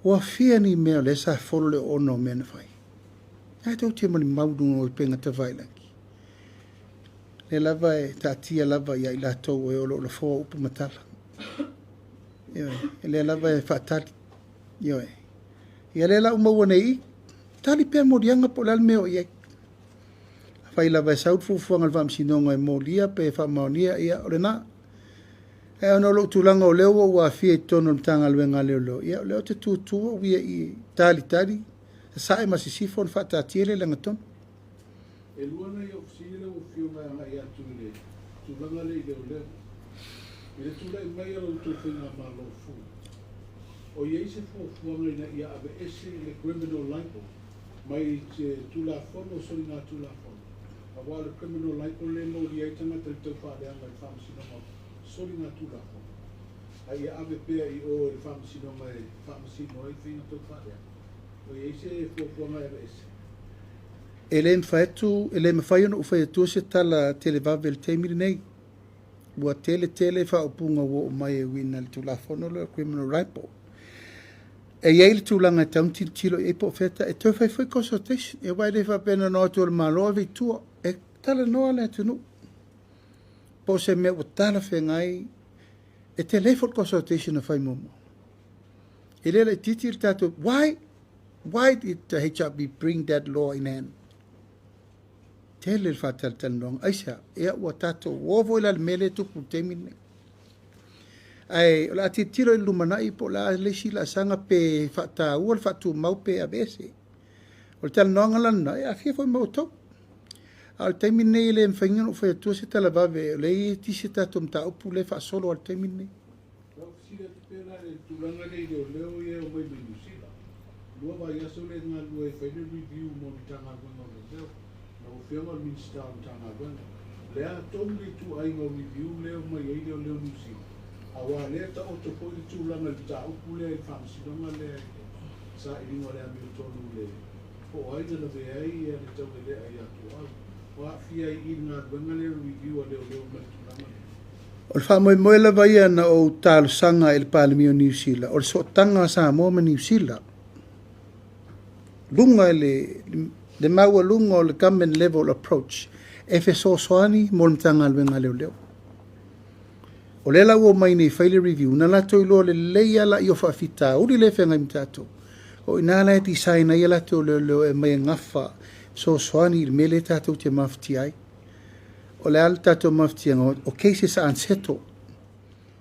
o fia ni me le sa folo le ono men vai ai to te mani maudu o penga te vai laki le lava e tatia lava ia la to e o lo fo upu matala ia le lava e fatali ia le la uma nei tali pe morianga po la meo ia fai la vai saut fu fuanga vam sinonga e molia pe fa monia ia orena e ono lo tulanga o leo wa fie tono tanga luenga leo ia leo te tu wi i tali sa e masisifo fa ta tiele langa ton e luana i ofsile o fiuma nga ia tulanga le leo ile tulai mai o tu finga malo fu o ye se fu fuanga ina ia ave ese le criminal life mai tula fono solina tula fono awal criminal like le no dia tanga te fa de anga fam sino soli na tula ai ave pe i o fam sino mai fam sino i fino to fa de o ye se fo mai ese ele mfaitu ele mfaino o faitu se tala televavel temiri nei bua tele fa opunga wo mai wina le tula fono le criminal ripo e ia tulanga taunti tilo e po feta e to fai consultation e vai le fa pena no to malo vitu e tala no ale tunu po se me o tala fengai e telephone consultation fai momo e le titil tato why did the HRB bring that law in hand tele il fatal tanong aisha e o tato wo voila mele tu putemine ai la titiro il lumanai po la lesi la sanga pe fata ul fatu mau pe abese o tal nonga lana e afia foi mau to al termine le mfangino foi tu se tala va ve le ti se ta tum ta opu le fa solo al termine lo si le pena le tulanga le leo ye o mai binusila lo va ya sole na lo e fa review mo tanga no leo no fioma minister tanga le a tomli tu ai mo review leo mai ye leo nusila awa le ta o to po tu la na ta o pule fa si no le sa i no le a mi to le o ai de le ai e to le ai tu wa fia i na venga le review le ma tu o fa mo la vai na o tal sanga el Palemia New Zealand o so tanga sa mo New Zealand lunga le le maualunga o le government level approach e fesoasoani mo le matagaluega leoleo. O le lau o mai nei faile review na latou iloa lelei ala i o faafitauli le feagai ma tatou o ina la e tisaina ia latou leoleo e mai agafa soasoani i le mea le tatou te mafiti ai. O le ala tatou mafitiaga o cases anseto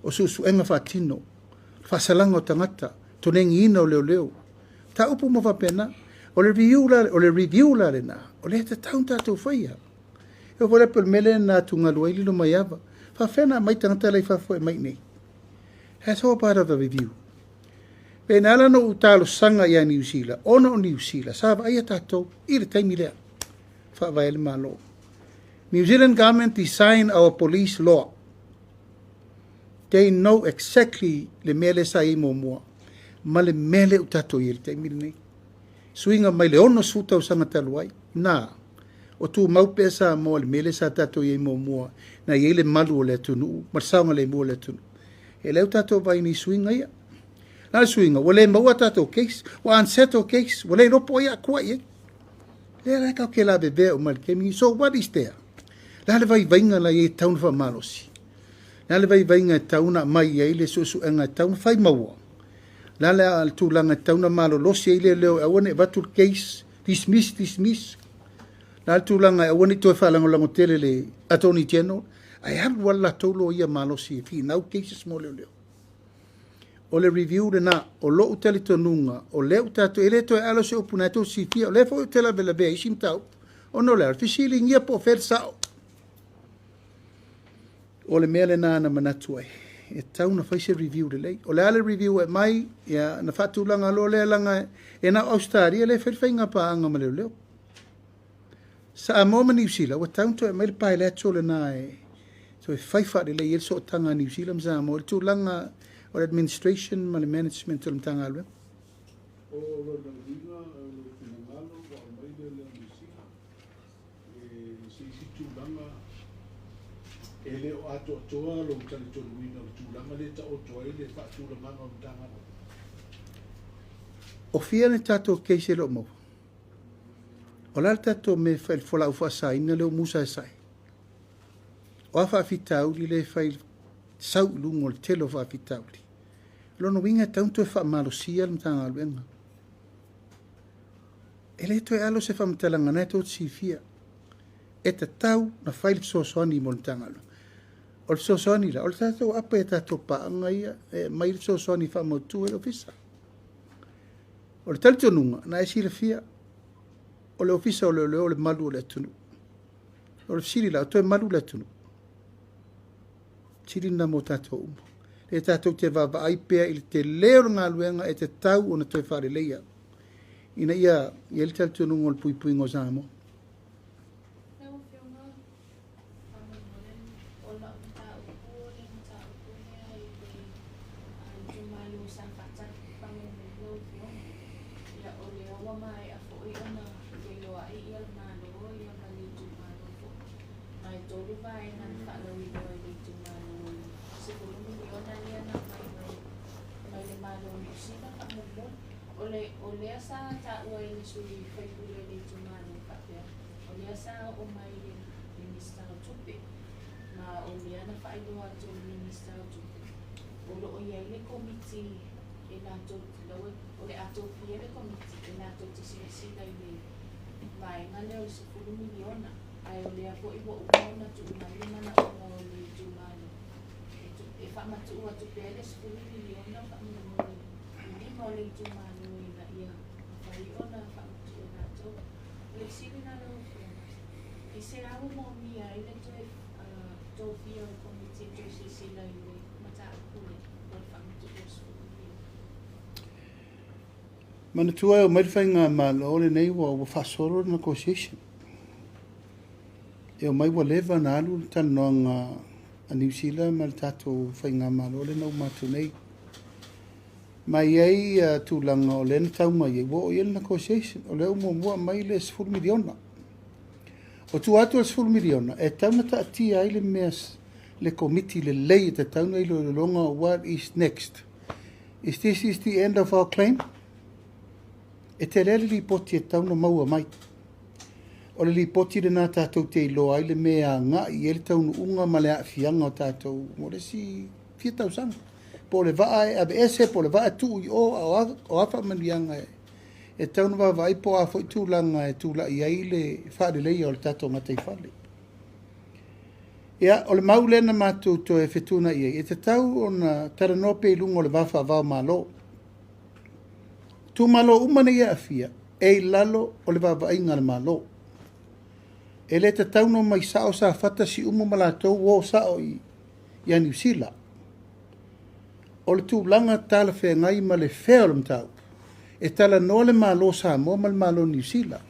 o suʻesuʻega faatino faasalaga o tagata tonegiina o leoleo taupu ma faapena o le review la lena o le tatau tatou faia e o lepo le mele na tugalu ai lilo mai ava faafena mai tagata lai fafo e mai nei. That's all part of the review. Pe na ala no talosaga ia New Zealand ona o New Zealand sa vaia tatou i le taimi lea faavae le malo. New Zealand government design our police law. They know exactly le mele sa i mua ma le mele u tatou i le taimi nei. Suinga mai le ono suta usanga taluai. Na, o tu maupe sa mo le mele sa tatou i mua na i le malu o le tunu, marsaunga le mua le tunu. E leo tatou vai ni suinga ia. Na suinga, wale maua tatou case, wa anseto case, wale ropo ia kua ia. Le la kau ke la bebe o malkemi, so what is there? La le vai vainga la i taun fa malosi. La le vai vainga tauna mai ia ile susu enga taun fai maua. La le al tūlanga tauna malo losi ia ile leo awane vatul case, dismiss. La le tūlanga awane toi whalango lango tele le attorney general, ai haru wala tolo ia malosi fi nau cases mo leo. O le review de na o lo utali tonunga o le utato ele to alo se opunato si fia o le fo utela bela be sim tau o no le artificial ngia po fer sao o le mele na manatu ai e tau na faise review de lei o le ale review e mai ya na fatu langa lo le langa e na australia le fer fainga pa anga ma le sa a mo New Zealand o tau to e mai pilot so le na e so e faifa de le so tanga New Zealand za mo tu langa or administration ma le management o tanga alwe o lo da liga lo finangalo wa mai le misika e si tu langa ele o ato toa lo tali to wina tu langa le ta o toa ele fa tu langa o tanga o fia ne tato keise lo mo o la tato me fa il fola ufa sai ne le musa sai o fa fitau le fa sau lungo le telo fa fitau lono winga tanto e fa malosia le tanga alwenga. Ele to e alo se fa mtalanga neto si fia. E te tau na fail sosoani mo le tanga alwenga. O le sosoani la, o le tato apa e tato pa anga ia, e mai le sosoani fa mo tu e ofisa. O le talito nunga, na e si le fia, o le ofisa o le malu o le tunu. O le siri la, o to e malu le tunu. Siri na mo tato umo. E tatou te vava ai pea i te leo ngā luenga e te tau o na toi whare leia. Ina ia, i le tau tunu ngol pui pui ngō zāmo. Oleh sa ta uai ni sui fai pule ni tumani kapia. Oleh sa o mai minister tupi. Ma oleh na fai do atu minister tupi. Olo o ia le committee ina to lawe ole atu pia le committee ina to tisi la ile. Mai ngale o 10 miliona. Ai oleh apo ibo una tu na na o le tumani. E fa ma tu atu pia le 10 miliona fa mo ni mo le tumani. Ona faktu na to le sili na lo e se au mo mia ile to fia committee to se sila ile mata kule por faktu so mana tua o mai fainga malo le nei wa fasoro na negotiation e o mai wa leva na alu tanonga a New Zealand mal tato fainga malo le no matu nei mai ai tūlanga o lena tau mai ai wo i negotiation o leo mua mai le 10 miliona o tu atu le 10 miliona e tauna ta atia ai le meas le committee le lei te tauna i lo longa what is next is this is the end of our claim e te lele li poti e tauna maua mai O le lipoti le nā tātou te ilo ai le mea ngā i ele taunu unga ma le a fianga o tātou mo le si fia tau sanga. Po le vaa e abe ese, po le vaa tu i o afa manianga e taunu wa vai po a foi tūlanga e tūla i ai le whaare lei o le tātou ngatai whale. Ia, o le maule na mātou to e whetuna i ai, e te tau o na taranope i lungo le wafa vau malo. Tu malo umane ia a fia, e lalo o le wawa inga le malo. E le te tauno mai sao sa fata si umu malatou o sao i a New Zealand. O le tūlanga tala whea ngai ma le whea o le mtau. E tala no le malo sa mo ma le malo New Zealand.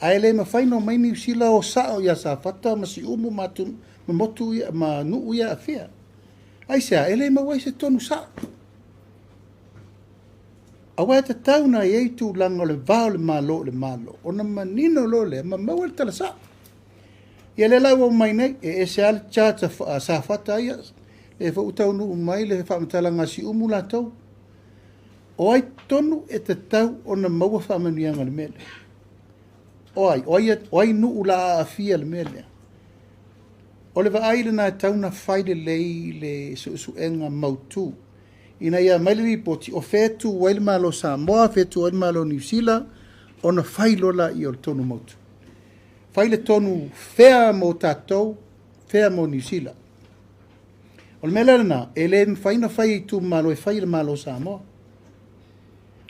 A ele ma whaino mai New Zealand o sao i a sa fata ma si umu matun ma motu ia ma nuu ia a whea. Ai sea, ele ma wai se tonu sao. Awa te tauna i ei tūlanga o le vao le malo. O na manino lo le ma maua le tala sao. Ia le lau au mai nei, e se ale tjata sa fata ia, e fa utaunu umai le whamatalanga si umu la tau. O ai tonu e te tau o na maua whamanianga le mele. O ai nu ula a fia le mele. O le wa aile na tau na whaide lei le suenga mautu. Ina ia maile ripoti o fetu waile malo Samoa, fetu waile malo New Zealand, o na whailola i o le tonu mautu. Whaile tonu whea mo tātou, whea mo New Zealand. O le mele rana, e le whaina whai i tū malo e whaile malo Samoa.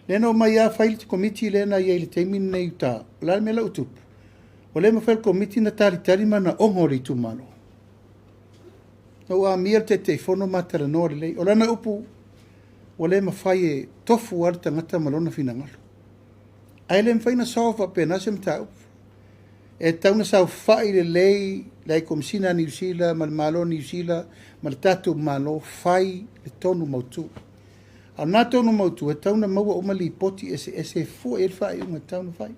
Lena o mai a whaile te komiti lena i eile teimini nei uta, o la mele utupu. O le mawhaile komiti na tari mana ongori tū malo. O a mia te whono matara nori lei, o lana upu, o le mawhai tofu ar tangata malona finangalo. Ai le mwhaina sofa pena se mta upu. E tauna sau whai le lei komisina New Zealand, ma le malo New Zealand, ma le tatu malo, whai le tonu mautu. A nā tonu mautu, e tauna maua umali poti ese fu e whai unga tauna whai.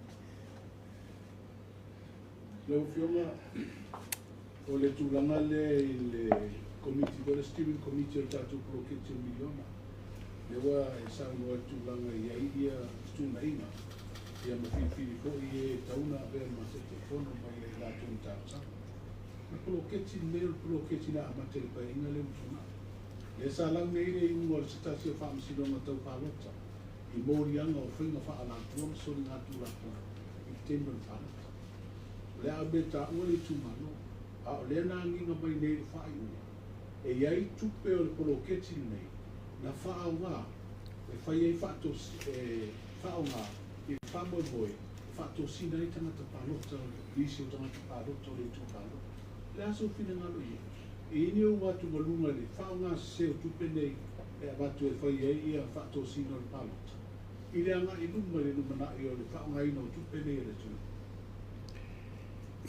Leo fiona, o le tūlanga le komiti, o le steering committee o tatu prokete miliona. Lewa e saunua tūlanga i aia tūna inga. Ia mawhiwhiri ko i e tauna vea ma te whono mai le la tūna tāpsa. Na prokete leo prokete na amate le pai inga leo tūna. Le sa lau nei le ingo le sitasi o whaamsinonga tau pālota. I mōri anga o whinga whaala tuam sori ngā tūlaka i tēmura pālota. Le a me tā ua le tūmano, a o le nā nginga mai nei le whaai ua. E iai tupe o le prokete nei, na whaa wā, e whai ei whao ngā, i whamoi boi, whato sina i tangata pālota, isi o tangata pālota o le tū pālota. Le aso whina ngalo i. I ini o watu malunga le whao ngā seo tupe nei, e watu e whai ei ia whato sina o le pālota. I le anga i lunga le numana i o le whao ngā ino tupe nei le tū.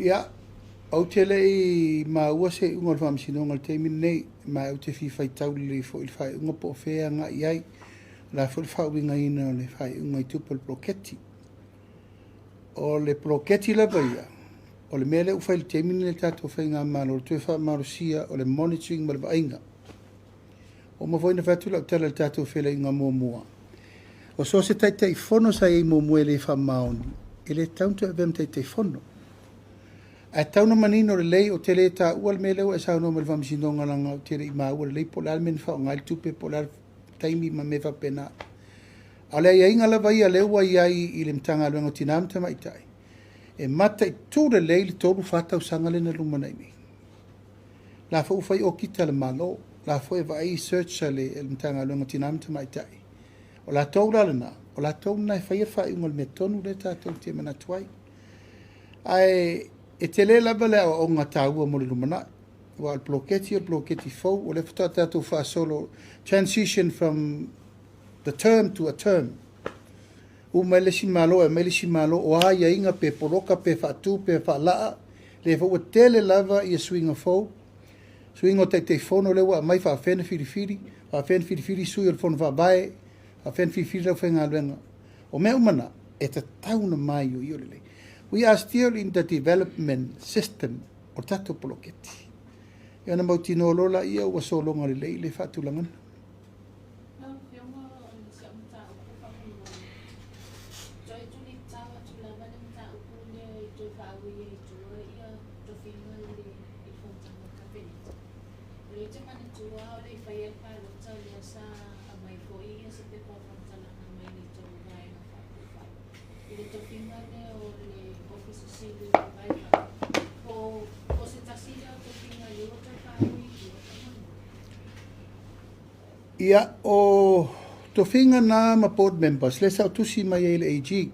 Ia, au te lei ma ua se unga le whamsinonga le teimini nei, ma au te whiwhai tauli le fo il whai unga po whea ngā iai, la fo il whau inga ina o le whai unga i tupa le proketi. O le proketi la baia, o le mele u whai le teimini le tātou whai ngā malo, le tue wha marosia o le monitoring ma le vainga. O ma voina whatu la utala le tātou whele inga mua mua. O so se taitai whono sa ei mua mua le wha maoni, e le tauntu e vem taitai whono. A tauna manino le lei o te le ta ua le mele o e sauno ma le whamsinonga langa o te le i maa ua le lei po le almen wha o ngai tupe po le taimi ma mewa pena. A le ia inga lava ia le ua iai i le mtanga luengo tinamta maitai. E mata i tū le lei le tōru whatau sanga le na lumana imi. La fa ufai o kita le malo, la fa e vai search le mtanga luengo tinamta maitai. O la tōra le na, o la tōna e whai e whai unga le metonu le tātou te mana tuai. Ai, e te le lava le o ngā tāua mo le lumana. Wa al bloketi fau, o le whata tātou wha solo, transition from the term to a term. U mai le si malo, o ia inga pe poroka, pe whatu, pe whalaa, le wha ua tele lava i a swinga fau. Swinga o te whono lewa, mai wha whena whirifiri, sui o le whono wha bae, wha whena whirifiri lau whenga luenga. O mea umana, e ta tauna mai o i olele. We are still in the development system o tato poloketi. E ana mau tino lola ia ua solonga le lei le whatulangana. awi e tua ia tofinga le I fontanga kapelita. Le te mana tua o le whaia palota le sa a mai ko ia se te pawantala na mai ni tau vai na whakufai. I le tofinga le o le office sili le vai ko se tasira o tofinga le o te whaui i o tamanu. Ia o tofinga na ma board members le sa tusi mai e le AG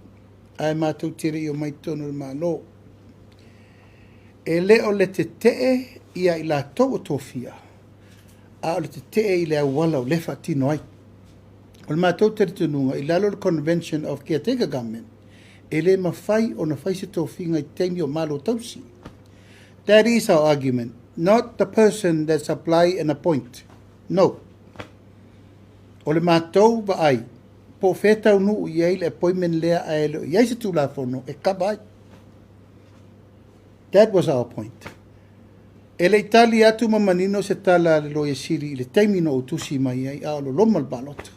ai mātou tere I o mai tonu le mālo. E le o le te tee ia I la tau o tofia. A o le te tee I le awala o le whatino ai. O le mātou tere tununga I lalo le Convention of Caretaker Government. E le mawhai o na whai se tofinga I teimi o mālo tausi. That is our argument. Not the person that supply and appoint. No. O le mātou ba ai. Po feta unu I le appointment lea ai le iai se tūla whono e kaba ai. That was our point. E le itali atu mamanino se tala le loia siri I le taimino o tusi mai ai a o lo loma le balota.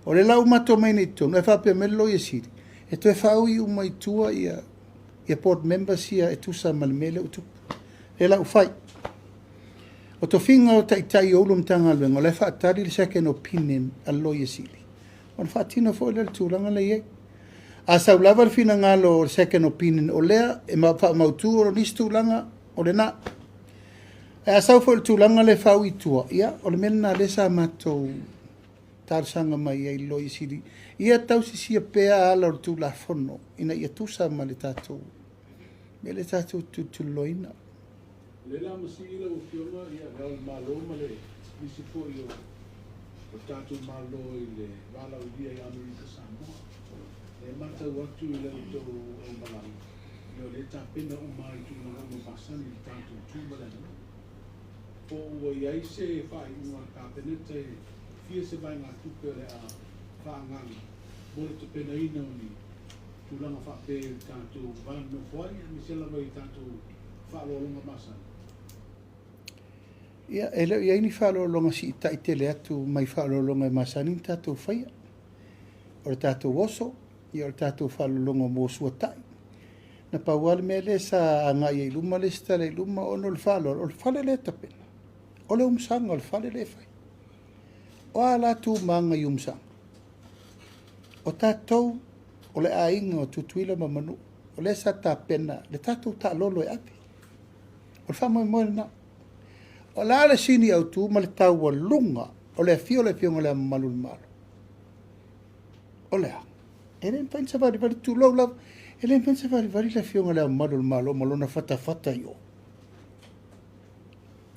O le lau mato mai nei tonu e whapea me le loia siri. E to e whau I umai tua ia board members ia e tusa malimele utu. E lau whai. O to finga o tai o ulum tanga luenga o le whaatari le second opinion a loia siri. O le whaatino fo le tūranga le iei. A sau lava le fina ngalo o second opinion o lea e mautu o nis tūlanga o le na. E a sau fo le tūlanga le whau I tua. Ia o le mena le sa matou tarsanga mai e loia siri. Ia tau sisia pea ala o le tūla whono. Ina ia tusa ma le tātou. Me le tātou tuloina. Le la masira o fionga ia gal malo male nisi po io o tatu malo I le wala o dia I Amerika Samoa. E mata watu I le to o malai. Io le tapena o mai tu na o pasani I tatu tūmala. Po o iai se whai ua kapenete fia se vai ngā tupe le a whaangani. Mole te pena ina o ni tūlanga whape tatu vano whai mi se lava I tatu whaalolonga masani. Ia, e leo ia ini whaalolonga si ita I tele atu mai whaalolonga I masani tātou whaia. O le tātou oso, ia o le tātou whaalolonga mō suatai. Na pauale me le sa anga I luma le sta le luma ono le whaalolo, o le whale le tapena. O le umsanga, o le whale le whai. O a la tū maanga I umsanga. O tātou, o le ainga o tutuila mamanu, o le sa tapena, le tātou ta lolo e api. O le whamoe moe na. O la le sini au tu ma le tau a lunga o le fio le fionga le malu malo. O lea. E le pensa vari tu lau lau. E le pensa vari le fionga le malu malo malona fata io.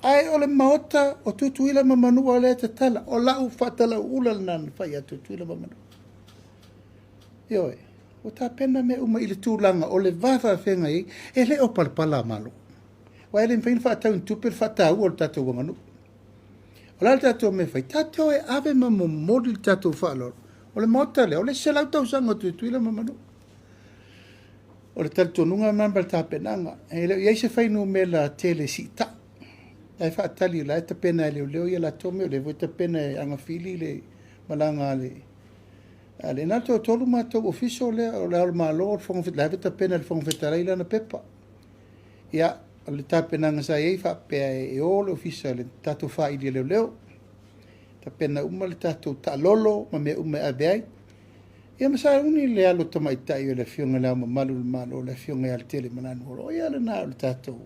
Ai o le maota o tutuila mamanu o le te tala. O lau fata lau ula nan fai a tutuila mamanu. Io e. O ta pena me uma I le tūlanga o le vafa whenga I. E le o palpala malo. Wa ele mfain fa tau tupe fa tau o tatou wanganu. O la tatou me fai tatou e ave ma mo model tatou fa lor. O le mota le o le selau tau sanga tuila mamanu. O le tatou nunga mambal tapenanga. E le ia se fai no me la tele sita. Ai fa tali la ta pena le leo ia la tome o le vo ta pena anga fili le malanga le. Ale na to tolu ma to official le o le malo o fong fit la ta pena le fong fetara ila na pepa. Ia le tapenanga sa ei fa pe e o le ofisa le tatu fa I le leo tapena uma le tatu ta lolo ma me uma abai ia masa uni le alo tama itai le fionga la malu malo le fionga al tele mananu o ia le na le tatu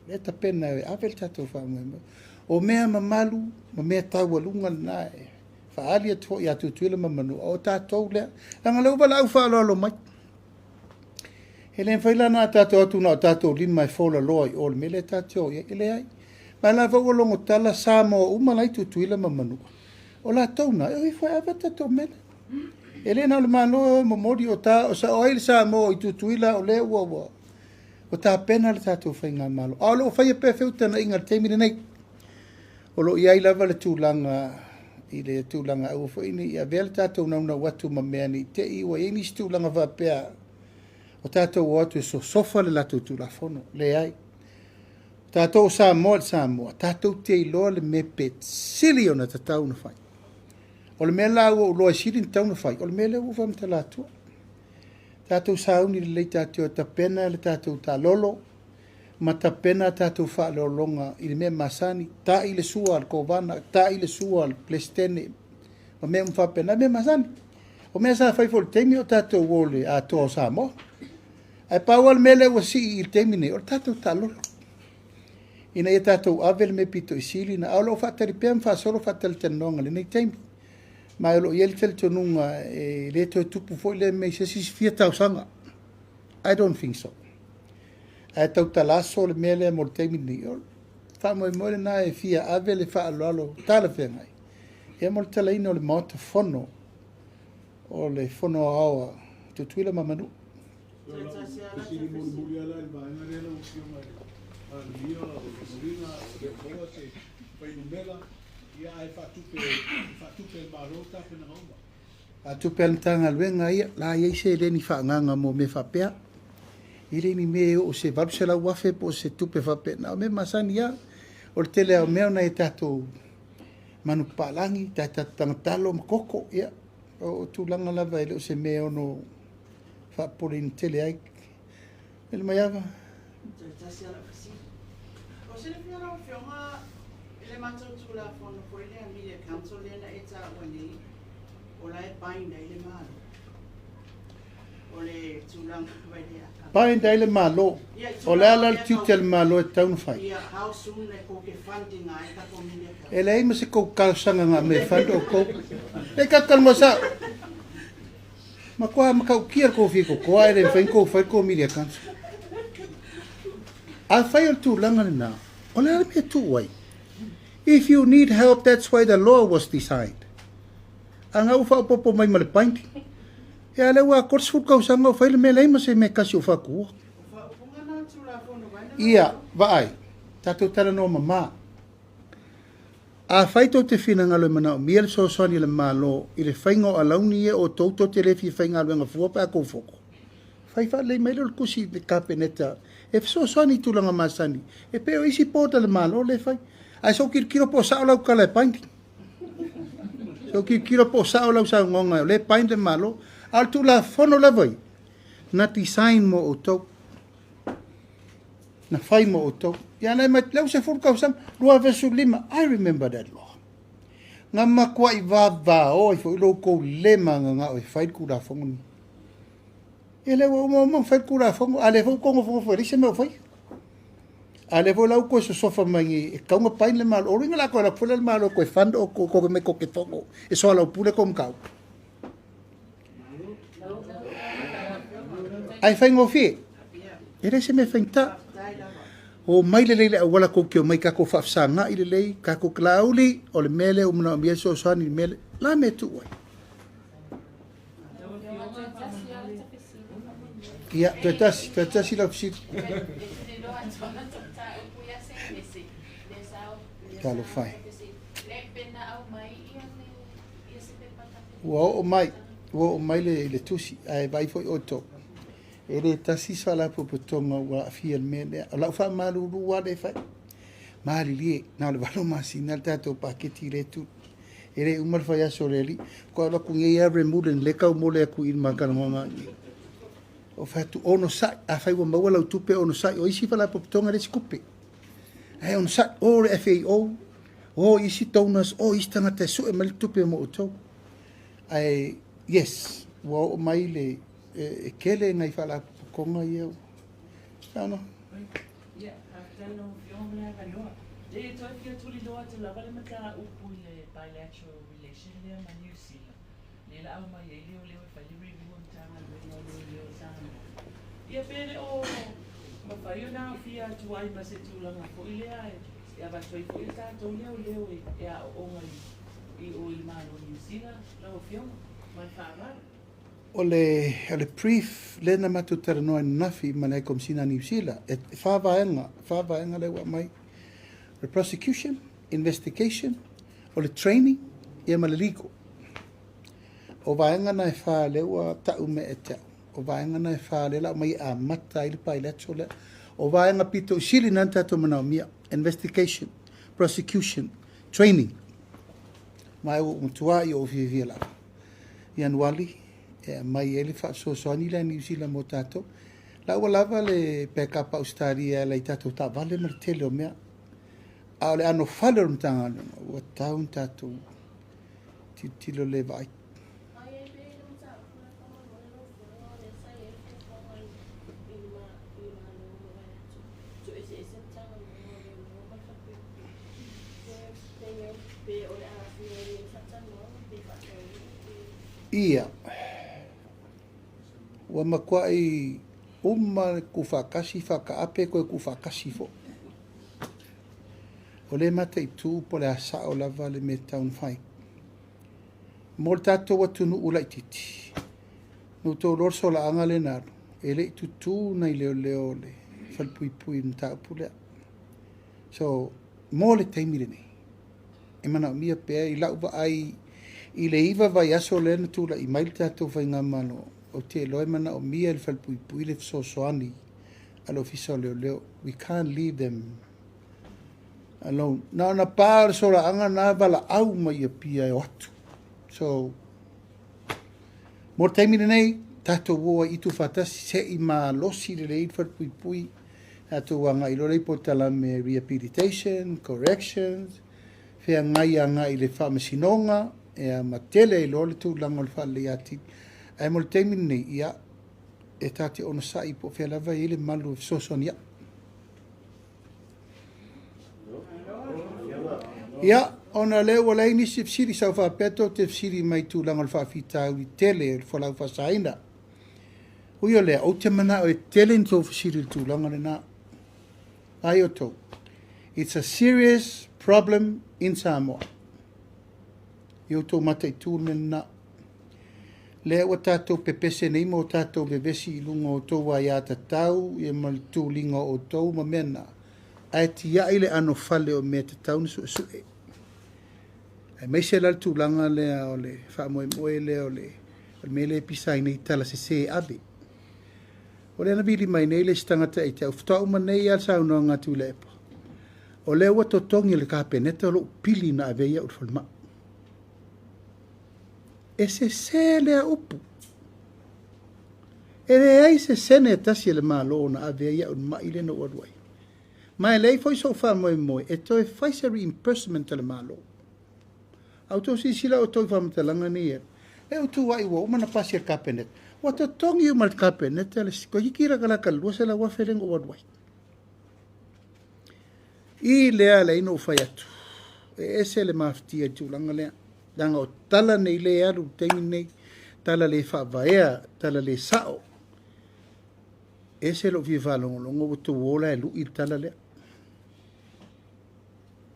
le tapena avel tatu fa o mea mamalu ma mea tau alunga na fa ali to ia tutuila mamanu o tatu le langa lo bala fa lo mai Ele faila na tato atu na tato lima fola loi o mele tato ia ele ai. Ma la vo longo tala samo uma lai tutuila mamanu. O la tona e foi ava tato mele. Ele na le mano mo modi o ta o sa oil samo I tutuila o le wo. O ta pena le tato fainga malo. O lo fai pe feuta na inga temi nei. O lo ia lava le tulanga I le tulanga o foi ni ia vel tato na watu mameni te I wa ini tulanga va pe O tātou o atu e so sofa le lato tu la fono, le ai. Tātou sa moa, tātou te iloa le me pet sili o na tatau na fai. O le mea lau o loa sili na tau na fai, o le mea leo ufa mta latua. Tātou sauni le lei tātou tapena le tātou tā lolo. Ma tapena tātou whaalolonga i le mea masani. Tā i le sua al kovana, tā i le sua al plestene. Ma mea mwhapena, mea masani. O mea sa whaifo le teimi o tātou wole a toa sa mo. Ai pāwal mele wa si i le teimi ne, o tātou tā lolo. Ina ia tātou avel me pito i sili na aulo whatari pēm whasoro whatari tenonga le nei teimi. Ma ilo i ele tele tonunga le to tupu fo le mei se sisi 4,000. I don't think so. Ai tau talaso le mele mo le teimi ni. Wha moe moe na e fia ave le wha alo tala whengai. E mo le tala ino le maota fono o le fono awa tu tuila mamanu. Kasi mo muli ala il baina rela o sio mai. Alia o Marina o Boa se Feiloa'iga ia ai fatupe marota pena ngoma. Fatupe tanga luenga ia la ia se le ni whaanganga mo me whapea. Ile ni me o se varu se la wafe po se tupe whapea. Me masani ia o le tele au mea na e tato manu palangi, tato tangatalo makoko ia. O tūlanga lava ele o se mea ono whapore ni tele ai. Ele mai ava. O se le whiara o whionga, ele mātou tūla whono koele a media council lena e tā wani, o la e paina ele mālo. O le tūlanga vai lea. Paina ele mālo. O le ala le tiutel mālo e taunu whai. Ia, how soon le ko ke funding a e tako media council. Ele ai ma se kou kausanga ngā me whando o kou. E kakalma sa. Ma koa makau kia ko whiko koa e re whainko whaiko media council. I fail to langan now. Ola me tu way. If you need help, that's why the law was designed. Anga ufa popo mai male painti. Ya le wa kors fu ka usanga fail me le se me kasi ufa ku. Ia, vai. Tatu tala no mama. A faito te fina ngalo mana miel so soni le malo i le faingo alauni e o toto te le fi fainga nga fu pa ko foko. Fai fa le mai lo kusi de kapeneta. E so soni tulanga masani. E pe o isi pota le malo le fai. Ai so kiro po sa ola kala painti. So kiro po sa ola sa ngonga le painti malo. Al tu la fono la vai. Na design mo o to. Na fai mo o to. Ya na mai lau se furka usam lua versu 5. I remember that law. Nga makwa I va o I fo lo ko lema nga o fai ku da fongo. Ele o mo fai ku da fongo ale fo ko fo fo rise me fai. Ale fo lau ko so sofa mai e ka nga pain le mal o ringa la ko la fo le mal ko fando ko me ko ke fongo. E so la pule kom ka. Ai fai ngo fi. Ele se me fenta. O mai le leile wala ko kio mai kako fafsanga i le lei kako klauli o le mele o mna mia so sani mele la me tu wai ia tasi la fsi kalo fai o mai le tusi ai vai foi oto ele tasi sala po potonga wa fiel mele la fa malu wa de fa mali li na le valo masina tato paketi le tu ele umar fa ya soleli ko la ku ngia remulen le ka mo le ku in makana nga o fa tu ono sa a fa wa mawala tupe ono sa o isi fa la po potonga le skupe ai ono sa o FAO o isi tonas o istanga te su e mal tupe mo to ai yes wa mai le e kele ngai fala konga eu ano ya afterno fiona galua de to fio tuli do at la vale mata upu le bilateral relation le ma New Zealand le la au mai ele o le fa libre vi un tanga le sa ia pere o ma fa io na fia tu ai ma se tu la fo ile ai ya va toi fo ta to leo e a o ngai I o il ma New Zealand la fiona ma fa va o le brief le na matutara noa nafi mana kom sina New Zealand e whāwaenga le wa mai the prosecution, investigation o le training e ma le legal o vaenga na e wha le wa tau me e tau o vaenga na e wha le la mai a mata I le pailetso le o vaenga pito sili nan tato mana mia investigation, prosecution, training mai o mutua I o vivia la I anuali mai ele fa'asoasoani le New Zealand mo tatou la ua lava le pekapa Australia le tatou ta'avale ma le tele o mea a o le ano fale o le matagaluga ua tau tatou tilo le vaai ia ua makua'i uma ku whakasi whakaape koe ku whakasi fo o le mata i tū po le asa o lava le me taun whai mo le tātou atunu ula i titi no tō lorso la anga le naru e le i tutu nei leo leo le whalpui pui mta upulea so mo le taimire nei e mana o mia pēr i lauwa ai i le iwa vai aso le na tūla i maili tātou vai ngā mano o te loe mana o mia le whalpui pui le fsosoani alo fisa leo leo we can't leave them alone na na pār so la anga na wala au mai a pia e watu so mo le taimire nei tātou woa i tu whatasi se i mā losi le leid whalpui pui tātou wanga i lorei po tala me rehabilitation, corrections whea ngai a ngai le whamasinonga e a matele i lor le tūlanga o le whale ati e mo le taimine nei ia e tāte ono sai po whea lava i le malu sosoni ia ona le wala ini si fsiri sa fa peto te fsiri mai tūlanga o le whawhita i tele le whalau whasaina uio lea o te mana o e tele in tō fsiri tūlanga le nā ai o tō it's a serious problem in Samoa yo to mata i tūne na le o tātou pepese nei mo tātou bevesi i lunga o tō wa ia tatau i mal tūlinga o tō ma mena ai ti ia ile ano fale o me tatau nisu su e ai mai se lal tūlanga le o le wha moe moe le o le mele pisai nei tala se abe o le nabili mai nei le stangata i te au ftau ma nei al sa unua ngatu le epa o le ua totongi le kapeneta o lo pili na aveia o le whalma e se lea upu e le ai se sene tasi le malo na aveia o ma ile no waduai mai lei foi so fa moe moe e toi fai se reimbursement le malo au to si sila o toi fa mtalanga ni e o tu wai wo mana pasi le kapeneta wa totongi o mal kapeneta le ko kira kala kalua se la wa ferengo waduai i lea le ino fai atu e ese le maftia tūlanga lea danga o tala nei le aru tengi nei tala le whaavaea tala le sao ese lo vi whalongolongo o tu wola e lu il tala lea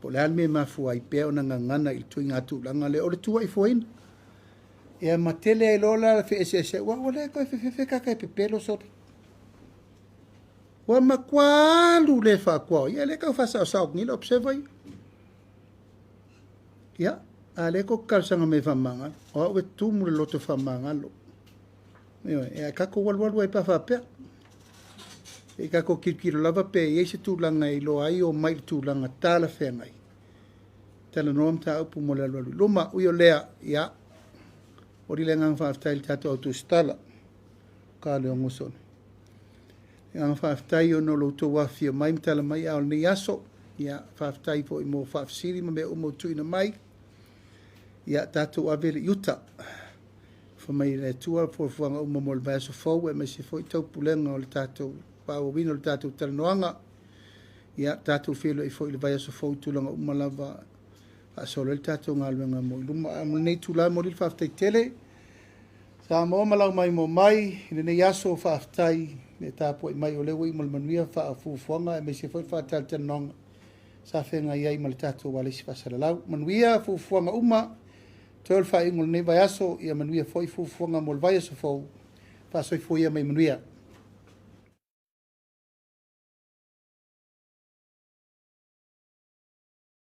po le alme mafua i pea o na ngangana il tui ngā tūlanga lea o le tua i fuaina e a matele e lola fe ese wa ole ko fe kaka e pepelo sori wa makwalu le fa kwa ya le ka fa sa ni lo observa ya ale ko kalsanga me fa manga o we tu mu lo to fa manga lo e ka ko wal e pa fa pe e ka ko kikiro lava pe e se tu langa i lo ai o mai tu langa tala fe ngai tala nom ta upu mo le lo ma u yo le ya o ri le ngang fa style tato tu stala ka le ngosone yang whaftai o no lo to wafia mai mtala mai au ni aso ia whaftai po i mo whafsiri ma me umo tuina mai ia tātou avele yuta whamai le tua po whanga umo mo le vaso fau e me se fo i tau pulenga o le tātou pāua wina o le tātou talanoanga ia tātou whilo i fo i le vaso fau i tulanga umalava a solo le tātou ngā luenga mo i luma amul nei tula mo li whaftai tele sa mo malau mai mo mai i le nei aso whaftai ne tapo mai o lewe mal manuia fa fu fonga e me se foi fa tal tenong sa fenga ia mal tato wale si pasala lau manuia fu fonga uma tol fa ingol ne vayaso ia manuia foi fu fonga mol vayaso fo fa soi foi ia mai manuia